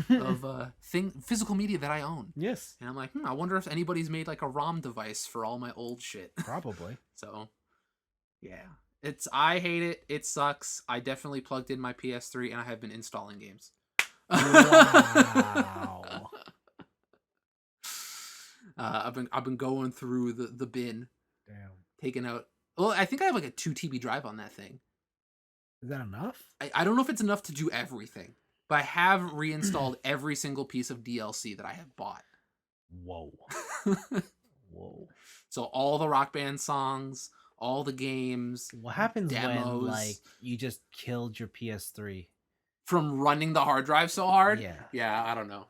of physical media that I own. Yes. And I'm like, I wonder if anybody's made like a ROM device for all my old shit. Probably. So, yeah. I hate it. It sucks. I definitely plugged in my PS3 and I have been installing games. Wow. I've been going through the bin, Damn. taking out. Well, I think I have like a 2 TB drive on that thing. Is that enough? I don't know if it's enough to do everything, but I have reinstalled every single piece of DLC that I have bought. Whoa. Whoa. So all the Rock Band songs, all the games. What happens demos, when like you just killed your PS3 from running the hard drive so hard? Yeah. I don't know.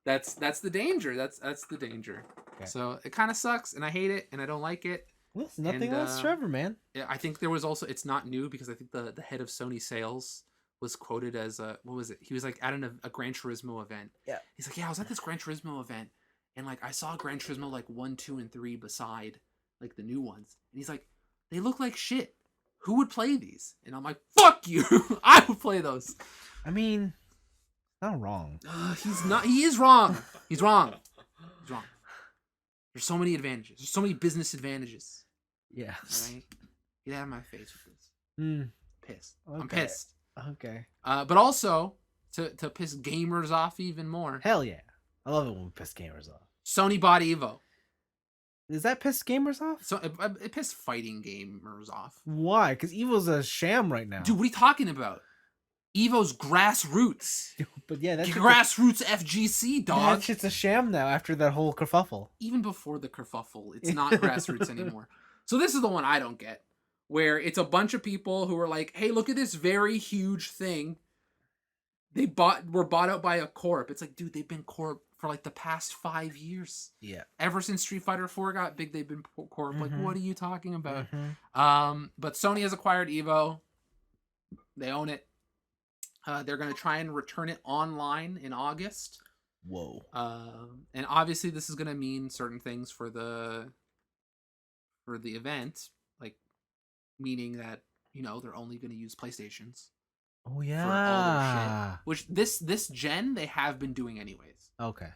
That's the danger. That's the danger. Okay. So it kind of sucks, and I hate it, and I don't like it. Well, it's nothing else, Trevor, man. I think there was also, it's not new because I think the head of Sony sales was quoted as what was it? He was like at a Gran Turismo event. Yeah. He's like, yeah, I was at this Gran Turismo event, and like I saw Gran Turismo like 1, 2, and 3 beside like the new ones, and he's like, they look like shit. Who would play these? And I'm like, fuck you. I would play those. I mean, not wrong. He's not. He is wrong. He's wrong. He's wrong. There's so many advantages. There's so many business advantages. Yeah. Right? Get out of my face with this. Pissed. Okay. I'm pissed. Okay. But also to piss gamers off even more. Hell yeah. I love it when we piss gamers off. Sony bought Evo. Does that piss gamers off? So it pissed fighting gamers off. Why? Because Evo's a sham right now. Dude, what are you talking about? Evo's grassroots. But yeah, that's grassroots FGC, dog. That shit's a sham now after that whole kerfuffle. Even before the kerfuffle, it's not grassroots anymore. So this is the one I don't get, where it's a bunch of people who are like, hey, look at this very huge thing. Were bought out by a corp. It's like, dude, they've been corp for like the past 5 years. Yeah. Ever since Street Fighter 4 got big, they've been corp. Like, what are you talking about? But Sony has acquired Evo. They own it. They're going to try and return it online in August. Whoa. And obviously this is going to mean certain things for the event, like meaning that, they're only going to use PlayStations. Oh yeah. For all their shit, which this gen they have been doing anyways. Okay.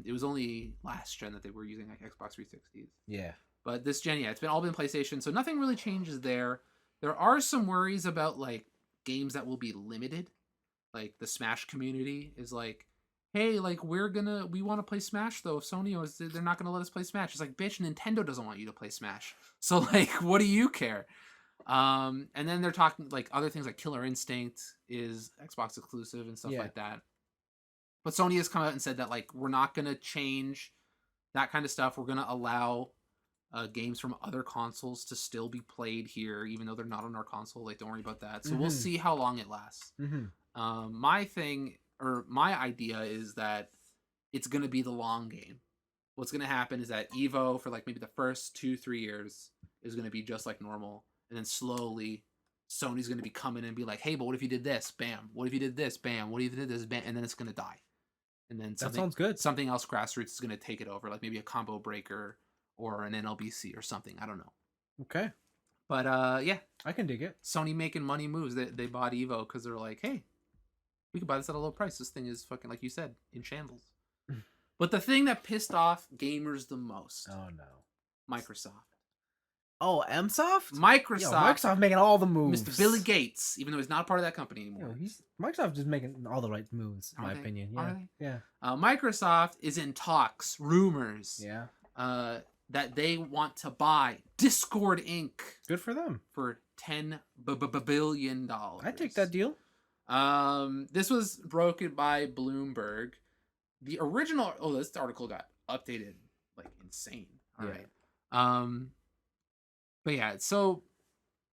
It was only last gen that they were using like Xbox 360s. Yeah. But this gen, yeah, it's all been PlayStation, so nothing really changes there. There are some worries about like games that will be limited. Like the Smash community is like, hey, like we want to play Smash though. If Sony they're not gonna let us play Smash. It's like, bitch, Nintendo doesn't want you to play Smash. So like, what do you care? And then they're talking like other things like Killer Instinct is Xbox exclusive and stuff like that. But Sony has come out and said that like we're not gonna change that kind of stuff. We're gonna allow games from other consoles to still be played here, even though they're not on our console. Like, don't worry about that. So we'll see how long it lasts. My idea is that it's gonna be the long game. What's gonna happen is that Evo for like maybe the first 2-3 years is gonna be just like normal. And then slowly, Sony's going to be coming and be like, hey, but what if you did this? Bam. What if you did this? Bam. What if you did this? Bam. And then it's going to die. And then that sounds good. Something else grassroots is going to take it over, like maybe a combo breaker or an NLBC or something. I don't know. Okay. But yeah. I can dig it. Sony making money moves. They bought Evo because they're like, hey, we could buy this at a low price. This thing is fucking, like you said, in shambles. But the thing that pissed off gamers the most. Oh, no. Microsoft. Oh, Msoft? Microsoft. Yo, Microsoft making all the moves. Mr. Billy Gates, even though he's not a part of that company anymore. Microsoft is making all the right moves, in my opinion. Yeah. Yeah. Microsoft is in talks, rumors. Yeah. That they want to buy Discord Inc. Good for them. For $10 billion. I take that deal. This was broken by Bloomberg. The original. Oh, this article got updated like insane. All right. But yeah, so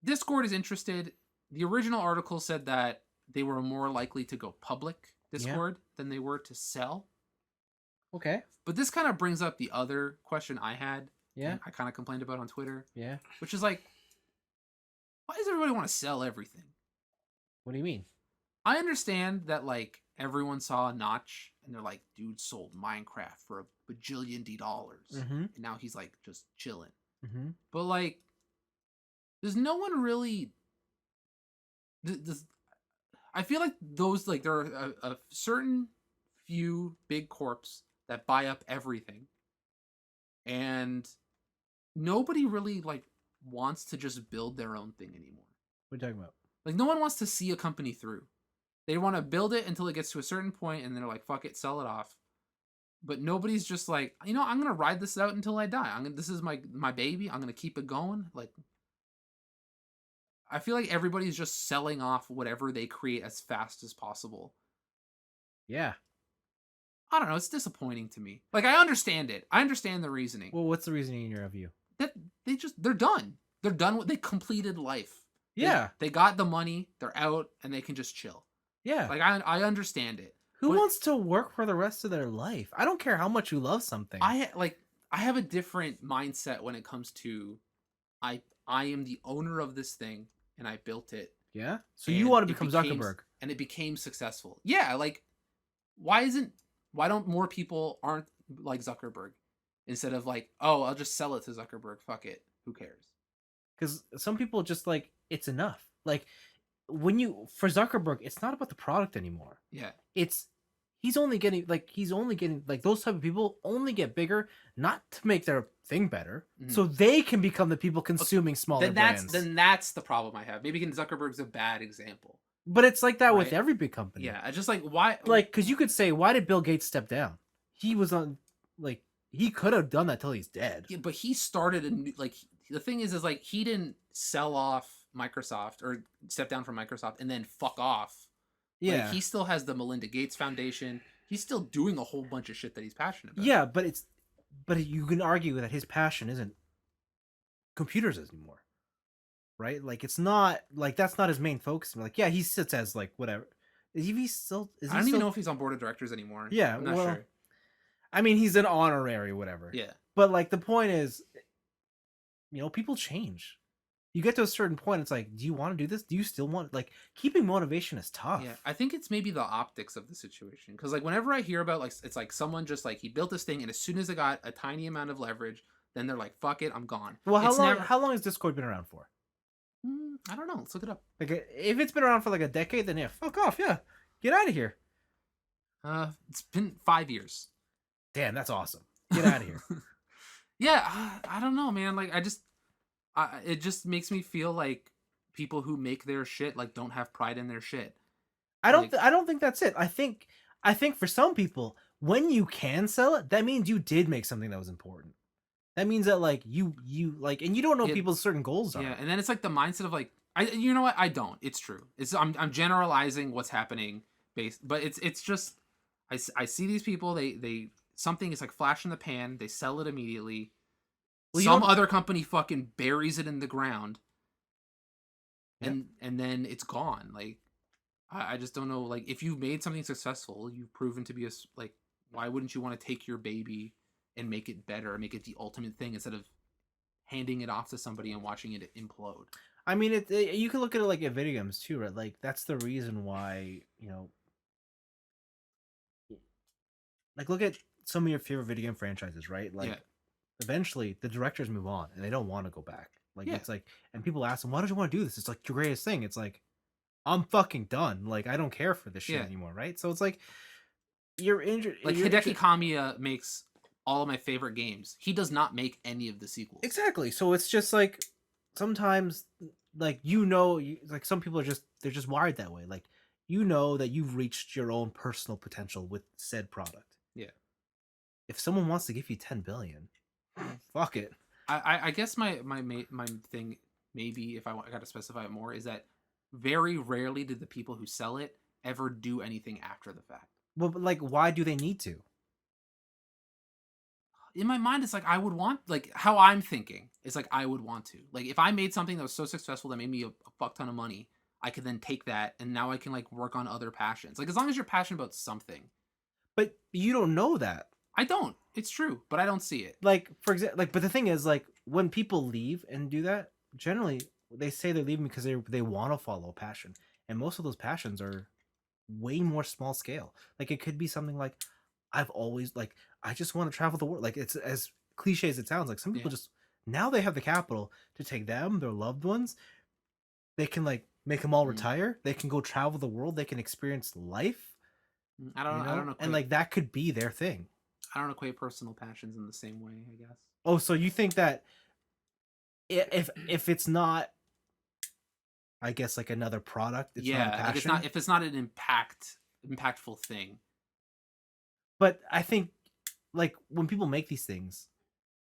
Discord is interested. The original article said that they were more likely to go public, Discord than they were to sell. Okay. But this kind of brings up the other question I had. Yeah. And I kind of complained about on Twitter. Yeah. Which is like, why does everybody want to sell everything? What do you mean? I understand that like everyone saw Notch and they're like, dude sold Minecraft for a bajillion dollars. Mm-hmm. And now he's like just chilling. Mm-hmm. But like, there's no one really. I feel like those like there are a certain few big corps that buy up everything, and nobody really like wants to just build their own thing anymore. What are you talking about? Like no one wants to see a company through. They want to build it until it gets to a certain point, and they're like, "Fuck it, sell it off." But nobody's just like, I'm gonna ride this out until I die. This is my baby. I'm gonna keep it going. Like, I feel like everybody's just selling off whatever they create as fast as possible. Yeah. I don't know. It's disappointing to me. Like, I understand it. I understand the reasoning. Well, what's the reasoning in your view? That they're done. They're done with, they completed life. Yeah. They got the money. They're out, and they can just chill. Yeah. Like, I understand it. Who wants to work for the rest of their life? I don't care how much you love something. I have a different mindset when it comes to, I am the owner of this thing, and I built it. Yeah. So you want to become Zuckerberg, and it became successful. Yeah. Like, why don't more people aren't like Zuckerberg instead of like, oh, I'll just sell it to Zuckerberg. Fuck it. Who cares? Because some people just like, it's enough. Like for Zuckerberg, it's not about the product anymore. Yeah. He's only getting like those type of people only get bigger, not to make their thing better, so they can become the people consuming smaller brands. Then that's the problem I have. Maybe Zuckerberg's a bad example. But it's like that with every big company. Yeah, I just like why. Like, because you could say, why did Bill Gates step down? He was on like he could have done that till he's dead. Yeah, but he started a new, like the thing is like he didn't sell off Microsoft or step down from Microsoft and then fuck off. Yeah, like, he still has the Melinda Gates Foundation. He's still doing a whole bunch of shit that he's passionate about. Yeah, but you can argue that his passion isn't computers anymore, right? Like it's not like that's not his main focus. Like he sits as like whatever. I don't even know if he's on board of directors anymore. Yeah, I'm not sure. I mean, he's an honorary whatever. Yeah, but like the point is, people change. You get to a certain point, it's like, do you want to do this? Do you still want, like, keeping motivation is tough. Yeah, I think it's maybe the optics of the situation. Because, like, whenever I hear about, like, it's like someone just, like, he built this thing, and as soon as it got a tiny amount of leverage, then they're like, fuck it, I'm gone. Well, how long has Discord been around for? I don't know. Let's look it up. Like, if it's been around for, like, a decade, then yeah, fuck off, yeah. Get out of here. It's been 5 years. Damn, that's awesome. Get out of here. Yeah, I don't know, man. Like, it just makes me feel like people who make their shit like don't have pride in their shit. I don't think that's it. I think for some people, when you can sell it, that means you did make something that was important. That means that like you like, and you don't know people's certain goals are. Yeah, and then it's like the mindset of like, you know what? I don't. It's true. I'm generalizing what's happening but it's just I see these people. They something is like flash in the pan. They sell it immediately. Well, some other company fucking buries it in the ground, and then it's gone. Like, I just don't know. Like, if you've made something successful, you've proven to be like, why wouldn't you want to take your baby and make it better, make it the ultimate thing instead of handing it off to somebody and watching it implode? I mean, you can look at it like at video games too, right? Like that's the reason why like look at some of your favorite video game franchises, right? Like. Eventually the directors move on and they don't want to go back. Like it's like, and people ask them, why don't you want to do this? It's like your greatest thing. It's like, I'm fucking done. Like I don't care for this shit anymore, right? So it's like you're injured. Like Hideki Kamiya makes all of my favorite games. He does not make any of the sequels. Exactly. So it's just like sometimes like like some people they're just wired that way. Like that you've reached your own personal potential with said product. Yeah. If someone wants to give you 10 billion, fuck it. I guess my thing, maybe if I got to specify it more, is that very rarely did the people who sell it ever do anything after the fact. Well, but like, why do they need to? In my mind, it's like I would want, like how I'm thinking, it's like I would want to. Like if I made something that was so successful that made me a fuck ton of money, I can then take that and now I can like work on other passions. Like as long as you're passionate about something. But you don't know that. I don't. It's true, but I don't see it. Like for example, like but the thing is like when people leave and do that, generally they say they're leaving because they want to follow a passion, and most of those passions are way more small scale. Like it could be something like I've always like I just want to travel the world. Like it's as cliche as it sounds. Like some people just now they have the capital to take them, their loved ones. They can like make them all retire. They can go travel the world. They can experience life. I don't know. And like that could be their thing. I don't equate personal passions in the same way, I guess. Oh, so you think that if it's not, I guess like another product, it's not a passion? Like it's not if it's not an impactful thing. But I think like when people make these things,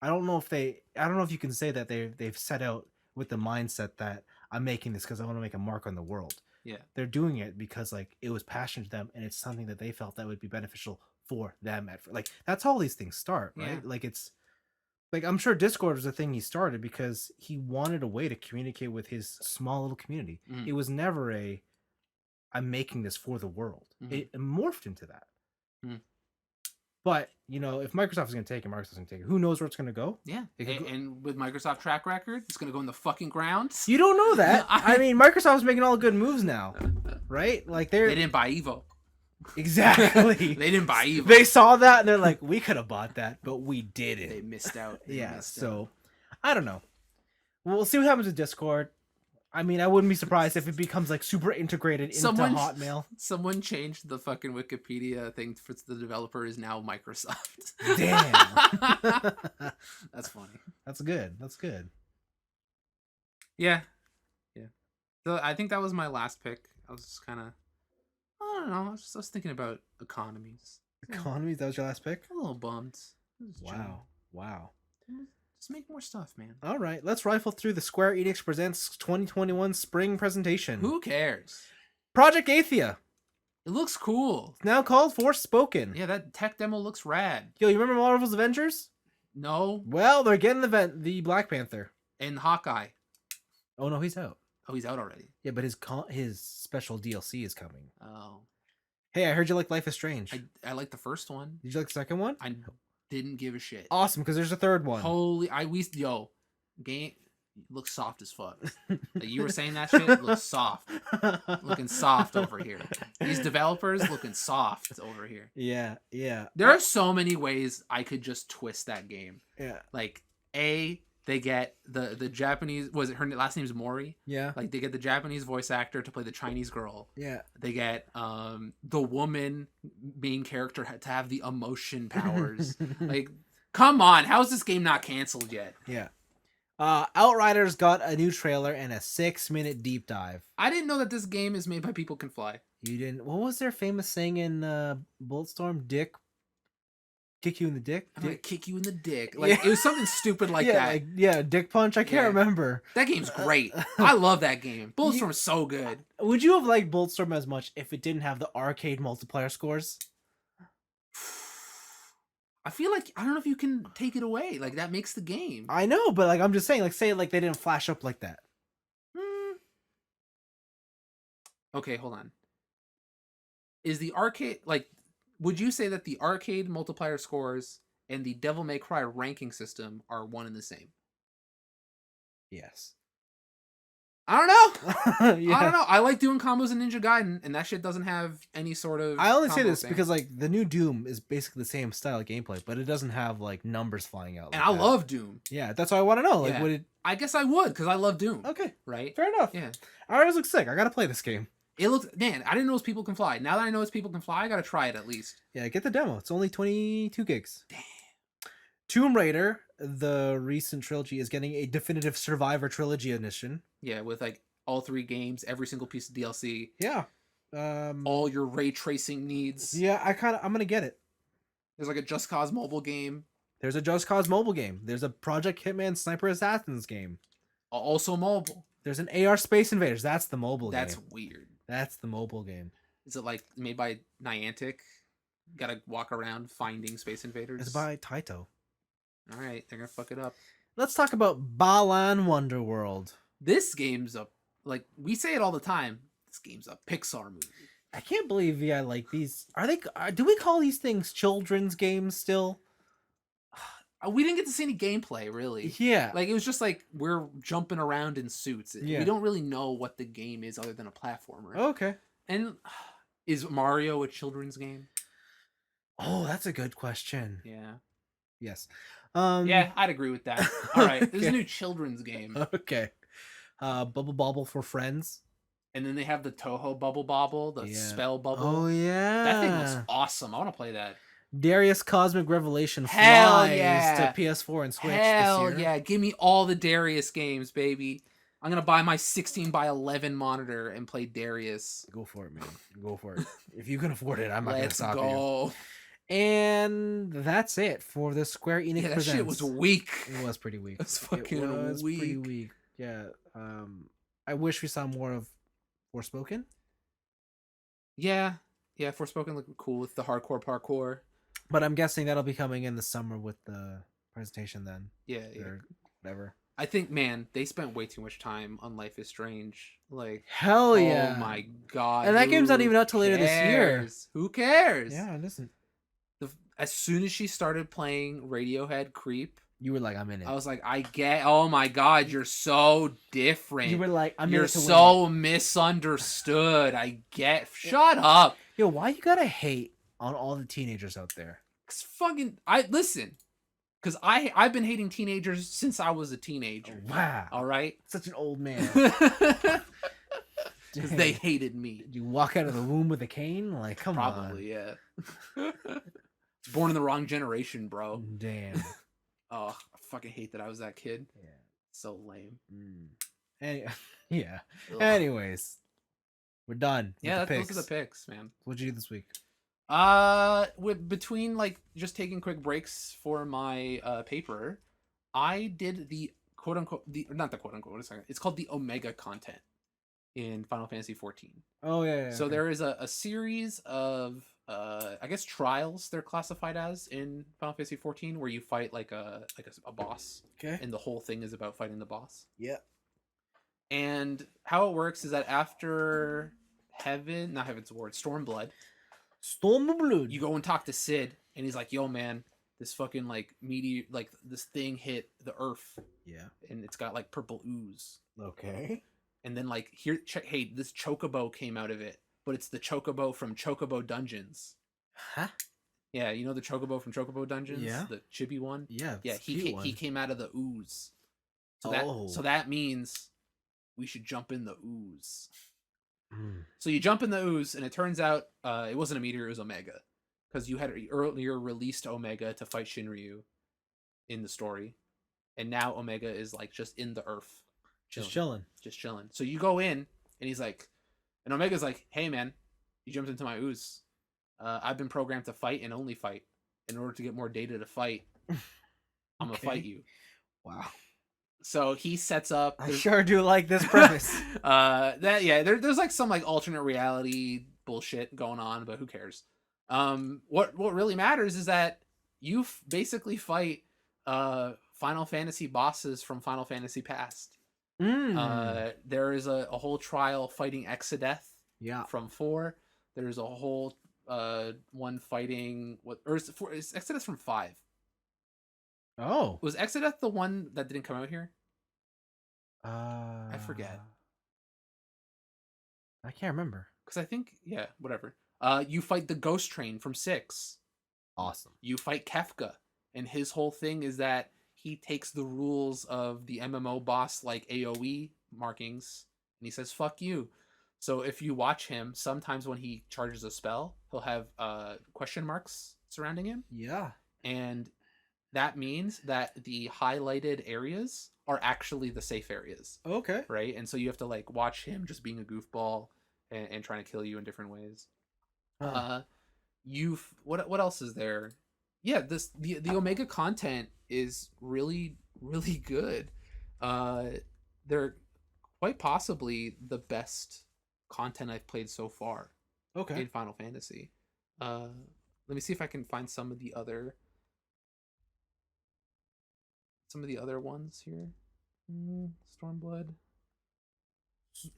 I don't know if you can say that they've set out with the mindset that I'm making this because I want to make a mark on the world. Yeah. They're doing it because like it was passionate to them and it's something that they felt that would be beneficial for them like that's how these things start, right? Yeah. Like it's like I'm sure Discord was a thing he started because he wanted a way to communicate with his small little community. It was never I'm making this for the world. It morphed into that. But, you know, if Microsoft is going to take it, Microsoft's going to take it. Who knows where it's going to go? Yeah. And with Microsoft track record, it's going to go in the fucking ground. You don't know that. I mean, Microsoft's making all the good moves now, right? Like they didn't buy Evo. Exactly. They didn't buy Evo. They saw that and they're like, we could have bought that, but we didn't. They missed out. So I don't know. We'll see what happens with Discord. I mean, I wouldn't be surprised if it becomes like super integrated into Hotmail. Someone changed the fucking Wikipedia thing for the developer is now Microsoft. Damn. That's funny. That's good. That's good. Yeah. So I think that was my last pick. I was just kind of, I don't know. I was thinking about economies. Economies? That was your last pick? A little bummed. Wow. Just make more stuff, man. All right, let's rifle through the Square Enix Presents 2021 Spring Presentation. Who cares? Project Athia. It looks cool. It's now called Forspoken. Yeah, that tech demo looks rad. Yo, you remember Marvel's Avengers? No. Well, they're getting the Black Panther. And Hawkeye. Oh, no, he's out. Oh, he's out already. Yeah, but his special DLC is coming. Oh. Hey, I heard you like Life is Strange. I like the first one. Did you like the second one? I didn't give a shit. Awesome, because there's a third one. Game looks soft as fuck. Like you were saying that shit looks soft. Looking soft over here. These developers looking soft over here. Yeah. There are so many ways I could just twist that game. Yeah. Like they get the Japanese, her last name's Mori? Yeah. Like they get the Japanese voice actor to play the Chinese girl. Yeah. They get the woman main character to have the emotion powers. Like, come on, how's this game not canceled yet? Yeah. Outriders got a new trailer and a 6-minute deep dive. I didn't know that this game is made by People Can Fly. You didn't? What was their famous saying in Bulletstorm? Dick. Kick you in the dick? I'm gonna kick you in the dick. Like, it was something stupid like that. Dick punch? I can't remember. That game's great. I love that game. Bulletstorm is so good. Would you have liked Bulletstorm as much if it didn't have the arcade multiplayer scores? I feel like, I don't know if you can take it away. Like, that makes the game. I know, but like I'm just saying, like say like they didn't flash up like that. Okay, hold on. Is the arcade, like, would you say that the arcade multiplier scores and the Devil May Cry ranking system are one and the same? Yes. I don't know. Yeah. I don't know. I like doing combos in Ninja Gaiden, and that shit doesn't have any sort of. I only say this because like the new Doom is basically the same style of gameplay, but it doesn't have like numbers flying out. And I love Doom. Yeah, that's why I want to know. Like, would it? I guess I would because I love Doom. Okay, right. Fair enough. Yeah. Ours looks sick. I gotta play this game. It looks, man, I didn't know it's People Can Fly. Now that I know it's People Can Fly, I gotta try it at least. Yeah, get the demo. It's only 22 gigs. Damn. Tomb Raider, the recent trilogy, is getting a definitive Survivor trilogy edition. Yeah, with like all 3 games, every single piece of DLC. Yeah. All your ray tracing needs. Yeah, I'm gonna get it. There's like a Just Cause mobile game. There's a Just Cause mobile game. There's a Project Hitman Sniper Assassins game. Also mobile. There's an AR Space Invaders. That's the mobile game. That's weird. That's the mobile game. Is it like made by Niantic? Gotta walk around finding Space Invaders? It's by Taito. Alright, they're gonna fuck it up. Let's talk about Balan Wonderworld. This game's like, we say it all the time. This game's a Pixar movie. I can't believe like these. Are they? Do we call these things children's games still? We didn't get to see any gameplay, really. Yeah. Like, it was just like, we're jumping around in suits. Yeah. We don't really know what the game is other than a platformer. Okay. And is Mario a children's game? Oh, that's a good question. Yeah. Yes. Yeah, I'd agree with that. All right. There's a Okay. new children's game. Okay. Bubble Bobble for friends. And then they have the Toho Bubble Bobble, the spell bubble. Oh, yeah. That thing looks awesome. I want to play that. Darius Cosmic Revelation Hell flies yeah. to PS4 and Switch Hell this year. yeah. Give me all the Darius games, baby. I'm going to buy my 16x11 monitor and play Darius. Go for it, man. Go for it. If you can afford it, I'm not going to Let's stop go. you. And that's it for the Square Enix That Presents. shit was weak. It was pretty weak. It was fucking weak. Pretty weak. Yeah. I wish we saw more of Forspoken. Yeah. Yeah, Forspoken looked cool with the hardcore parkour. But I'm guessing that'll be coming in the summer with the presentation then. Yeah, yeah. Or whatever. I think, man, they spent way too much time on Life is Strange. Like, hell yeah. Oh my god. And that game's not even out till later this year. Who cares? Yeah, listen. As soon as she started playing Radiohead Creep, you were like, I'm in it. I was like, oh my god, you're so different. You were like, you're so misunderstood. Shut up. Yo, why you gotta hate on all the teenagers out there? Cause Cause I've been hating teenagers since I was a teenager. Oh, wow. All right. Such an old man. Because they hated me. Did you walk out of the womb with a cane? Like, come on. Probably, yeah. Born in the wrong generation, bro. Damn. Oh, I fucking hate that I was that kid. Yeah. So lame. Yeah. Ugh. Anyways, we're done. Yeah, those are the picks, man. What'd you do this week? Between like just taking quick breaks for my paper, I did the quote unquote not the quote unquote. It's called the Omega content in Final Fantasy 14. Oh yeah. So there is a series of I guess trials they're classified as in Final Fantasy 14, where you fight like a boss. Okay. And the whole thing is about fighting the boss. Yeah. And how it works is that after Stormblood, you go and talk to Sid, and he's like, "Yo, man, this fucking like meteor, like this thing hit the Earth. Yeah. And it's got like purple ooze. Okay. And then like hey, this chocobo came out of it, but it's the chocobo from Chocobo Dungeons. Huh? Yeah, you know the chocobo from Chocobo Dungeons? Yeah. The chibi one? Yeah. Yeah, he came out of the ooze. So So that means we should jump in the ooze. Mm. So you jump in the ooze, and it turns out it wasn't a meteor, it was Omega. Because you had earlier released Omega to fight Shinryu in the story. And now Omega is like just in the earth. Just chilling. So you go in, and he's like, and Omega's like, "Hey man, you jumped into my ooze. I've been programmed to fight and only fight. In order to get more data to fight, I'm gonna fight you." Wow. So he sets up. I sure do like this premise. There's like some like alternate reality bullshit going on, but who cares? What really matters is that you basically fight Final Fantasy bosses from Final Fantasy Past. There is a whole trial fighting Exodeth. Yeah. From 4. There's a whole one fighting is Exodeth from 5. Oh. Was Exodeth the one that didn't come out here? I forget. I can't remember. Because I think, yeah, whatever. You fight the Ghost Train from 6. Awesome. You fight Kefka, and his whole thing is that he takes the rules of the MMO boss like AoE markings, and he says, "Fuck you." So if you watch him, sometimes when he charges a spell, he'll have question marks surrounding him. Yeah. And that means that the highlighted areas are actually the safe areas. Okay. Right? And so you have to like watch him just being a goofball and trying to kill you in different ways. Huh. What else is there? Yeah, the Omega content is really, really good. They're quite possibly the best content I've played so far. Okay. In Final Fantasy. Let me see if I can find some of the other ones here. Stormblood.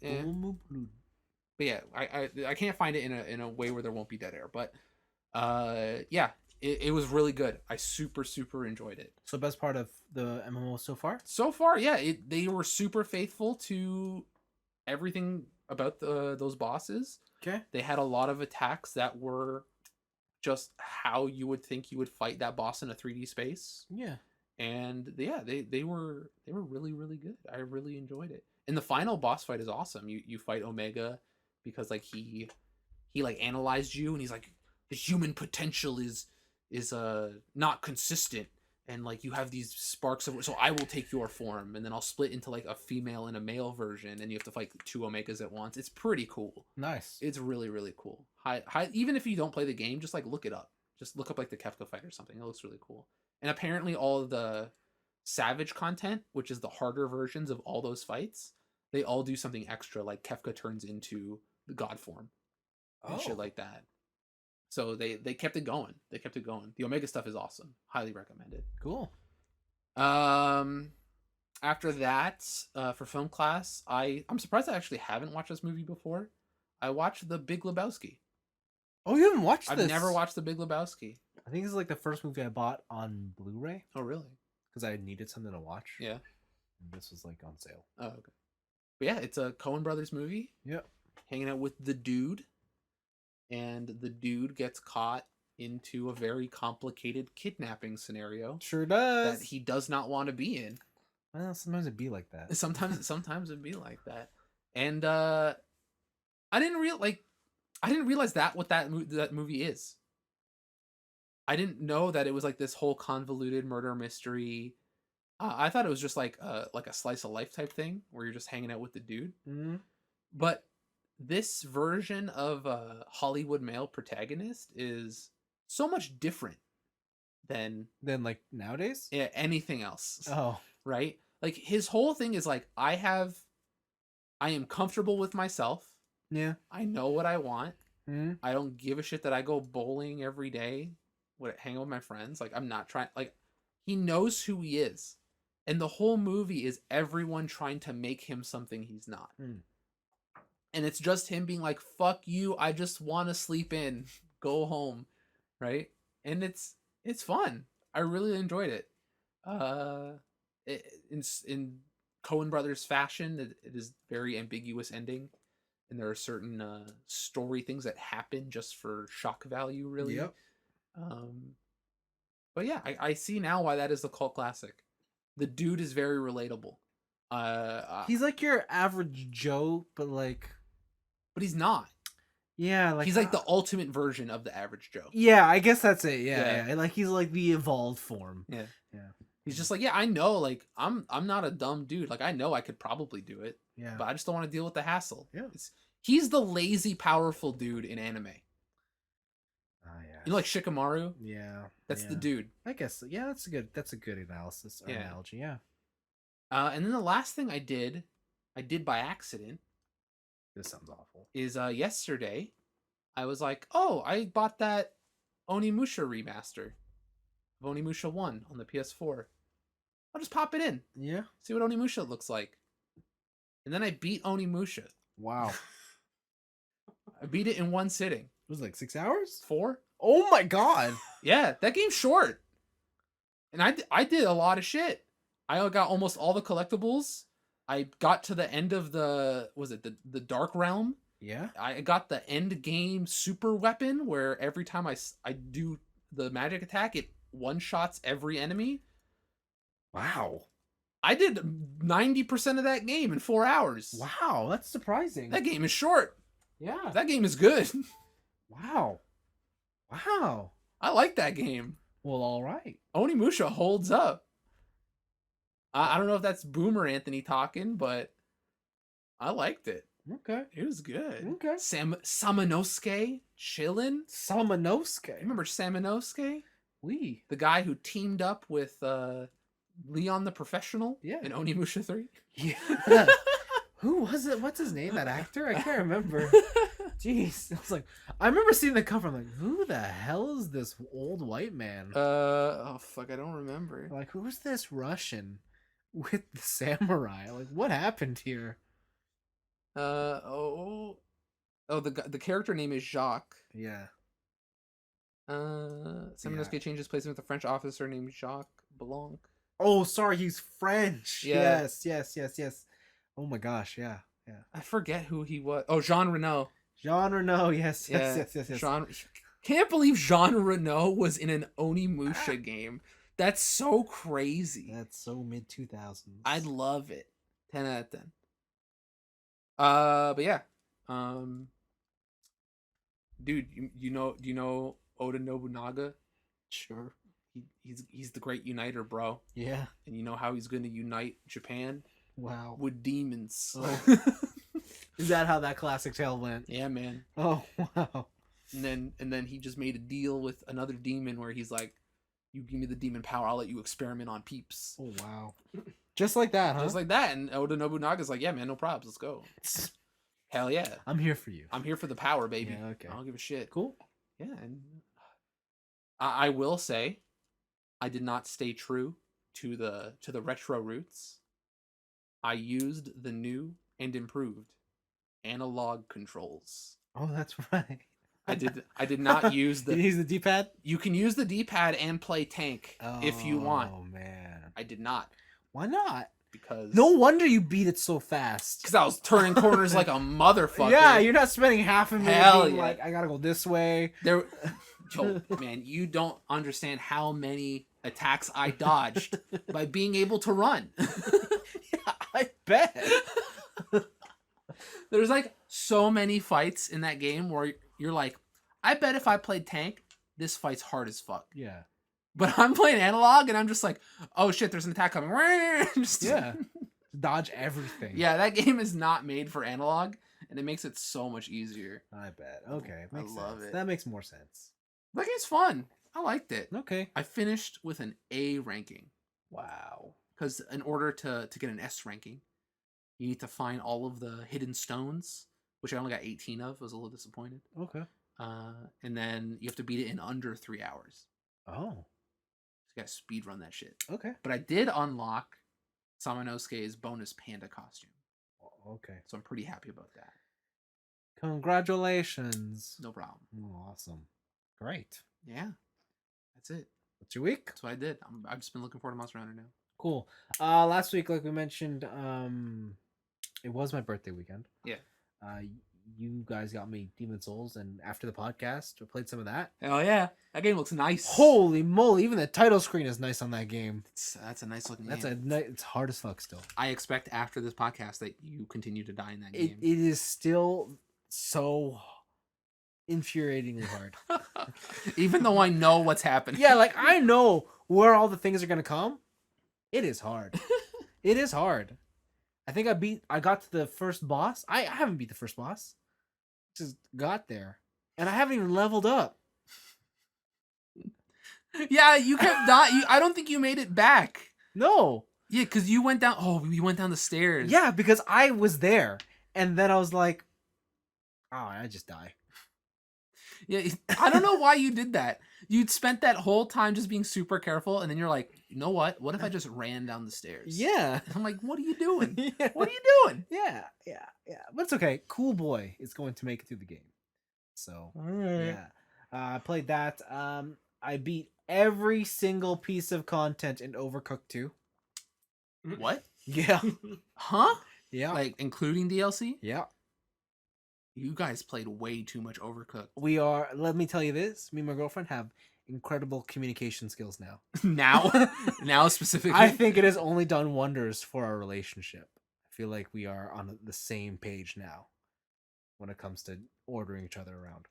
Stormblood. But yeah, I can't find it in a way where there won't be dead air. But yeah, it was really good. I super enjoyed it. So best part of the MMO so far? So far, yeah, they were super faithful to everything about those bosses. Okay. They had a lot of attacks that were just how you would think you would fight that boss in a 3D space. Yeah. And yeah, they were really good. I really enjoyed it. And the final boss fight is awesome. You fight Omega because like he like analyzed you and he's like his human potential is not consistent, and like you have these sparks of, so I will take your form and then I'll split into like a female and a male version and you have to fight 2 Omegas at once. It's pretty cool. Nice. It's really cool. High, even if you don't play the game, just like look it up. Just look up like the Kefka fight or something. It looks really cool. And apparently all of the Savage content, which is the harder versions of all those fights, they all do something extra, like Kefka turns into the god form and shit like that. So they kept it going. They kept it going. The Omega stuff is awesome. Highly recommended. Cool. After that, for film class, I'm surprised I actually haven't watched this movie before. I watched The Big Lebowski. Oh, you haven't watched this? I've never watched The Big Lebowski. I think this is like the first movie I bought on Blu-ray. Oh, really? Because I needed something to watch. Yeah. And this was like on sale. Oh, okay. But yeah, it's a Coen Brothers movie. Yep. Hanging out with the dude. And the dude gets caught into a very complicated kidnapping scenario. Sure does. That he does not want to be in. Well, sometimes it'd be like that. Sometimes it'd be like that. And I didn't realize that what that movie is. I didn't know that it was like this whole convoluted murder mystery. I thought it was just like a slice of life type thing where you're just hanging out with the dude. Mm-hmm. But this version of a Hollywood male protagonist is so much different than like nowadays. Yeah, anything else. Oh, right. Like his whole thing is like I am comfortable with myself. Yeah. I know what I want. Mm-hmm. I don't give a shit that I go bowling every day. Hang out with my friends. Like I'm not trying. Like he knows who he is, and the whole movie is everyone trying to make him something he's not. Mm. And it's just him being like, "Fuck you! I just want to sleep in, go home," right? And it's fun. I really enjoyed it. In Coen Brothers fashion, it is very ambiguous ending, and there are certain story things that happen just for shock value, really. Yep. But yeah, I see now why that is the cult classic. The dude is very relatable. He's like your average Joe, but he's not. Yeah, like he's like the ultimate version of the average Joe. Yeah, I guess that's it. Yeah. Like he's like the evolved form. Yeah. He's just like, yeah, I know, like I'm not a dumb dude. Like I know I could probably do it. Yeah. But I just don't want to deal with the hassle. Yeah. He's the lazy, powerful dude in anime. Yeah. You know, like Shikamaru? Yeah. That's the dude. I guess. Yeah, that's a good analysis or analogy. Yeah. And then the last thing I did by accident. This sounds awful. Is yesterday, I was like, oh, I bought that Onimusha remaster of Onimusha 1 on the PS4. I'll just pop it in. Yeah. See what Onimusha looks like. And then I beat Onimusha. Wow. I beat it in one sitting. It was like 6 hours? 4. Oh my god. Yeah, that game's short. And I did a lot of shit. I got almost all the collectibles. I got to the end of the Dark Realm. Yeah. I got the end game super weapon where every time I do the magic attack, it one-shots every enemy. Wow. I did 90% of that game in 4 hours. Wow, that's surprising. That game is short. Yeah. That game is good. Wow. Wow. I like that game. Well, all right. Onimusha holds up. I don't know if that's Boomer Anthony talking, but I liked it. Okay. It was good. Okay. Samanosuke chillin'. Samanosuke. Remember Samanosuke? We. The guy who teamed up with Leon the Professional in Onimusha 3? Yeah. Who was it? What's his name? That actor? I can't remember. Jeez. I was like, I remember seeing the cover. I'm like, who the hell is this old white man? Oh fuck, I don't remember. Like, who's this Russian with the samurai? Like, what happened here? Oh, the character name is Jacques. Yeah. Seminosuke changes placement with a French officer named Jacques Blanc. Oh, sorry, he's French. Yeah. Yes. Oh my gosh, yeah. I forget who he was. Oh, Jean Reno. Jean Reno, yes. Jean. Can't believe Jean Reno was in an Onimusha game. That's so crazy. That's so mid 2000s. I love it. 10 out of 10. But yeah. Dude, do you know Oda Nobunaga? Sure. He's the great uniter, bro. Yeah. And you know how he's going to unite Japan? Wow. With demons. Oh. Is that how that classic tale went? Yeah, man. Oh, wow. And then he just made a deal with another demon where he's like, you give me the demon power, I'll let you experiment on peeps. Oh, wow. Just like that, huh? Just like that. And Oda Nobunaga's like, yeah, man, no props. Let's go. Hell yeah. I'm here for you. I'm here for the power, baby. Yeah, okay. I don't give a shit. Cool. Yeah. And I will say, I did not stay true to the retro roots. I used the new and improved analog controls. Oh, that's right. I did not use the... Did you use the D-pad? You can use the D-pad and play tank if you want. Oh, man. I did not. Why not? Because... No wonder you beat it so fast. Because I was turning corners like a motherfucker. Yeah, you're not spending half a minute being like, I gotta go this way. Yo, man, you don't understand how many attacks I dodged by being able to run. Yeah, I bet. There's like so many fights in that game where you're like, I bet if I played tank, this fight's hard as fuck. Yeah. But I'm playing analog and I'm just like, oh shit, there's an attack coming. Yeah. Dodge everything. Yeah, that game is not made for analog and it makes it so much easier. I bet. Okay. I love it. That makes more sense. That game's fun. I liked it. Okay. I finished with an A ranking. Wow. Because in order to get an S ranking, you need to find all of the hidden stones, which I only got 18 of. I was a little disappointed. Okay. And then you have to beat it in under 3 hours. Oh. So you got to speed run that shit. Okay. But I did unlock Samanosuke's bonus panda costume. Okay. So I'm pretty happy about that. Congratulations. No problem. Oh, awesome. Great. Yeah. That's it. What's your week? That's what I did. I've just been looking forward to Monster Hunter now. Cool. Last week, like we mentioned, it was my birthday weekend. Yeah. You guys got me Demon Souls, and after the podcast, I played some of that. Oh yeah, that game looks nice. Holy moly! Even the title screen is nice on that game. That's a nice looking That's game. it's hard as fuck still. I expect after this podcast that you continue to die in that game. It is still so infuriatingly hard. Even though I know what's happening. Yeah, like I know where all the things are gonna come. It is hard. It is hard. I think I got to the first boss. I haven't beat the first boss. Just got there. And I haven't even leveled up. Yeah, you kept dying. I don't think you made it back. No. Yeah, because you went down. Oh, you went down the stairs. Yeah, because I was there. And then I was like, oh, I just die. Yeah, I don't know why you did that. You'd spent that whole time just being super careful, and then you're like, you know what? What if I just ran down the stairs? Yeah. And I'm like, what are you doing? Yeah. What are you doing? Yeah. But it's okay. Cool Boy is going to make it through the game. So, yeah. I played that. I beat every single piece of content in Overcooked 2. What? Yeah. Huh? Yeah. Like, including DLC? Yeah. You guys played way too much Overcooked. Let me tell you this, me and my girlfriend have incredible communication skills now. Now specifically? I think it has only done wonders for our relationship. I feel like we are on the same page now when it comes to ordering each other around.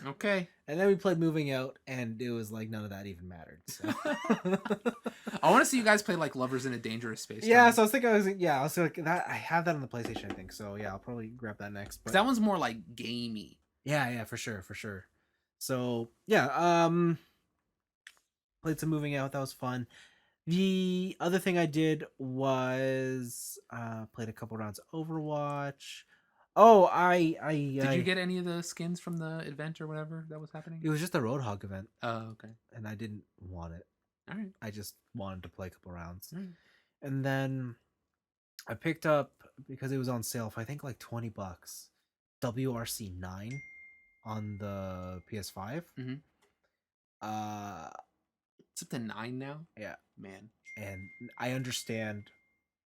Okay. And then we played Moving Out, and it was like none of that even mattered. So. I want to see you guys play like Lovers in a Dangerous Space. Yeah, so I was thinking, I was like that. I have that on the PlayStation, I think. So yeah, I'll probably grab that next. But that one's more like gamey. Yeah, for sure. So yeah, played some Moving Out. That was fun. The other thing I did was played a couple rounds of Overwatch. Oh, Did you get any of the skins from the event or whatever that was happening? It was just a Roadhog event. Oh, okay. And I didn't want it. All right. I just wanted to play a couple rounds. Right. And then I picked up because it was on sale for I think like $20. WRC 9 on the PS5. Mm-hmm. Uh, It's up to 9 now. yeah, Man, and I understand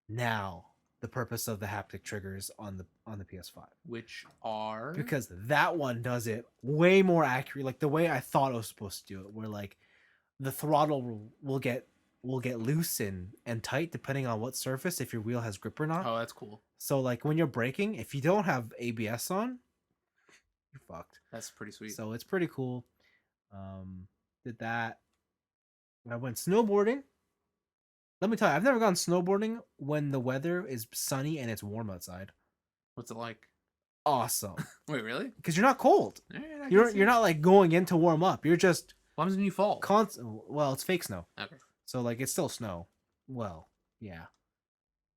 now the purpose of the haptic triggers on the PS5 which are because that one does it way more accurate, like the way I thought it was supposed to do it, where like the throttle will get loose and tight depending on what surface, if your wheel has grip or not. oh, that's cool. So like when you're braking, if you don't have ABS on, you're fucked. That's pretty sweet. So it's pretty cool. Did that. I went snowboarding. Let me tell you, I've never gone snowboarding when the weather is sunny and it's warm outside. What's it like? Awesome. Wait, really? Because you're not cold. Yeah, I can You're see you're it. not like going in to warm up. You're just What happens when you fall? well, it's fake snow. Okay. So like it's still snow. Well, yeah.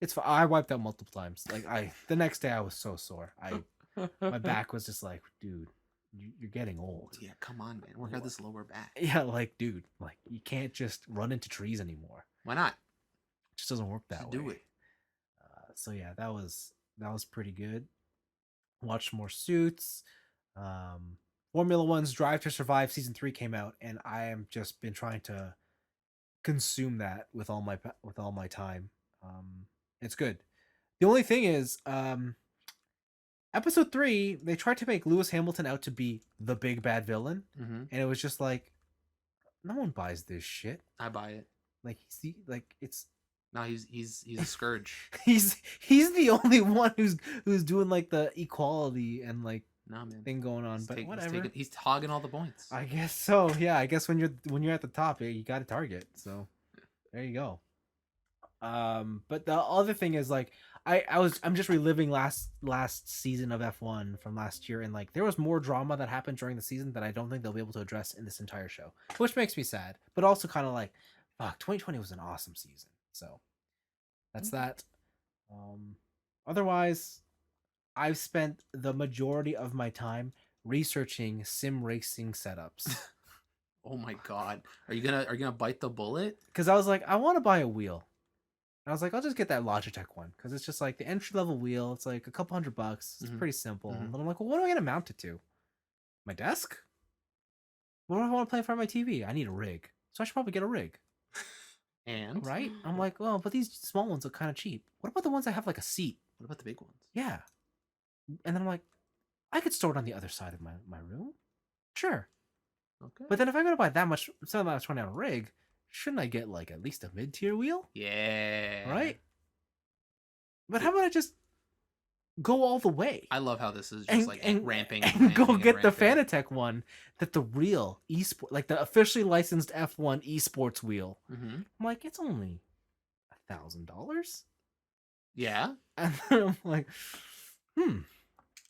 It's I wiped out multiple times. Like the next day I was so sore. My back was just like, dude, you're getting old. Yeah, come on, man. Work out this lower back. Yeah, like dude, like you can't just run into trees anymore. Why not? It just doesn't work that Just way. do it. So yeah, that was pretty good. Watched more Suits. Formula One's Drive to Survive season 3 came out, and I am just been trying to consume that with all my time. It's good. The only thing is, episode 3 they tried to make Lewis Hamilton out to be the big bad villain, Mm-hmm. and it was just like, no one buys this shit. I buy it. Like it's No, he's a scourge. he's the only one who's doing like the equality and like No, man. thing going on, but whatever. He's hogging all the points. I guess so. Yeah, I guess when you're at the top, you got to target. So there you go. But the other thing is like I'm just reliving last season of F1 from last year, and like there was more drama that happened during the season that I don't think they'll be able to address in this entire show, which makes me sad, but also kind of like, fuck, 2020 was an awesome season. So that's that. Otherwise, I've spent the majority of my time researching sim racing setups. Oh my god. Are you gonna bite the bullet? Because I was like, I want to buy a wheel. And I was like, I'll just get that Logitech one because it's just like the entry level wheel. It's like a couple $100. It's pretty simple. Mhm. But I'm like, well, what am I gonna mount it to? My desk? What do I want to play in front of my TV? I need a rig, so I should probably get a rig. And Right? I'm like, well, but these small ones look kind of cheap. What about the ones that have like a seat? what about the big ones? Yeah. And then I'm like, I could store it on the other side of my room. Sure. Okay. But then if I'm gonna buy that much, spend that much money on a rig, shouldn't I get like at least a mid-tier wheel? Yeah. Right? But how about I just go all the way? I love how this is just and, like and, ramping and go get the ramping. Fanatec one, that the real esport, like the officially licensed F1 esports wheel. Mm-hmm. I'm like, it's only $1,000. Yeah. And then I'm like,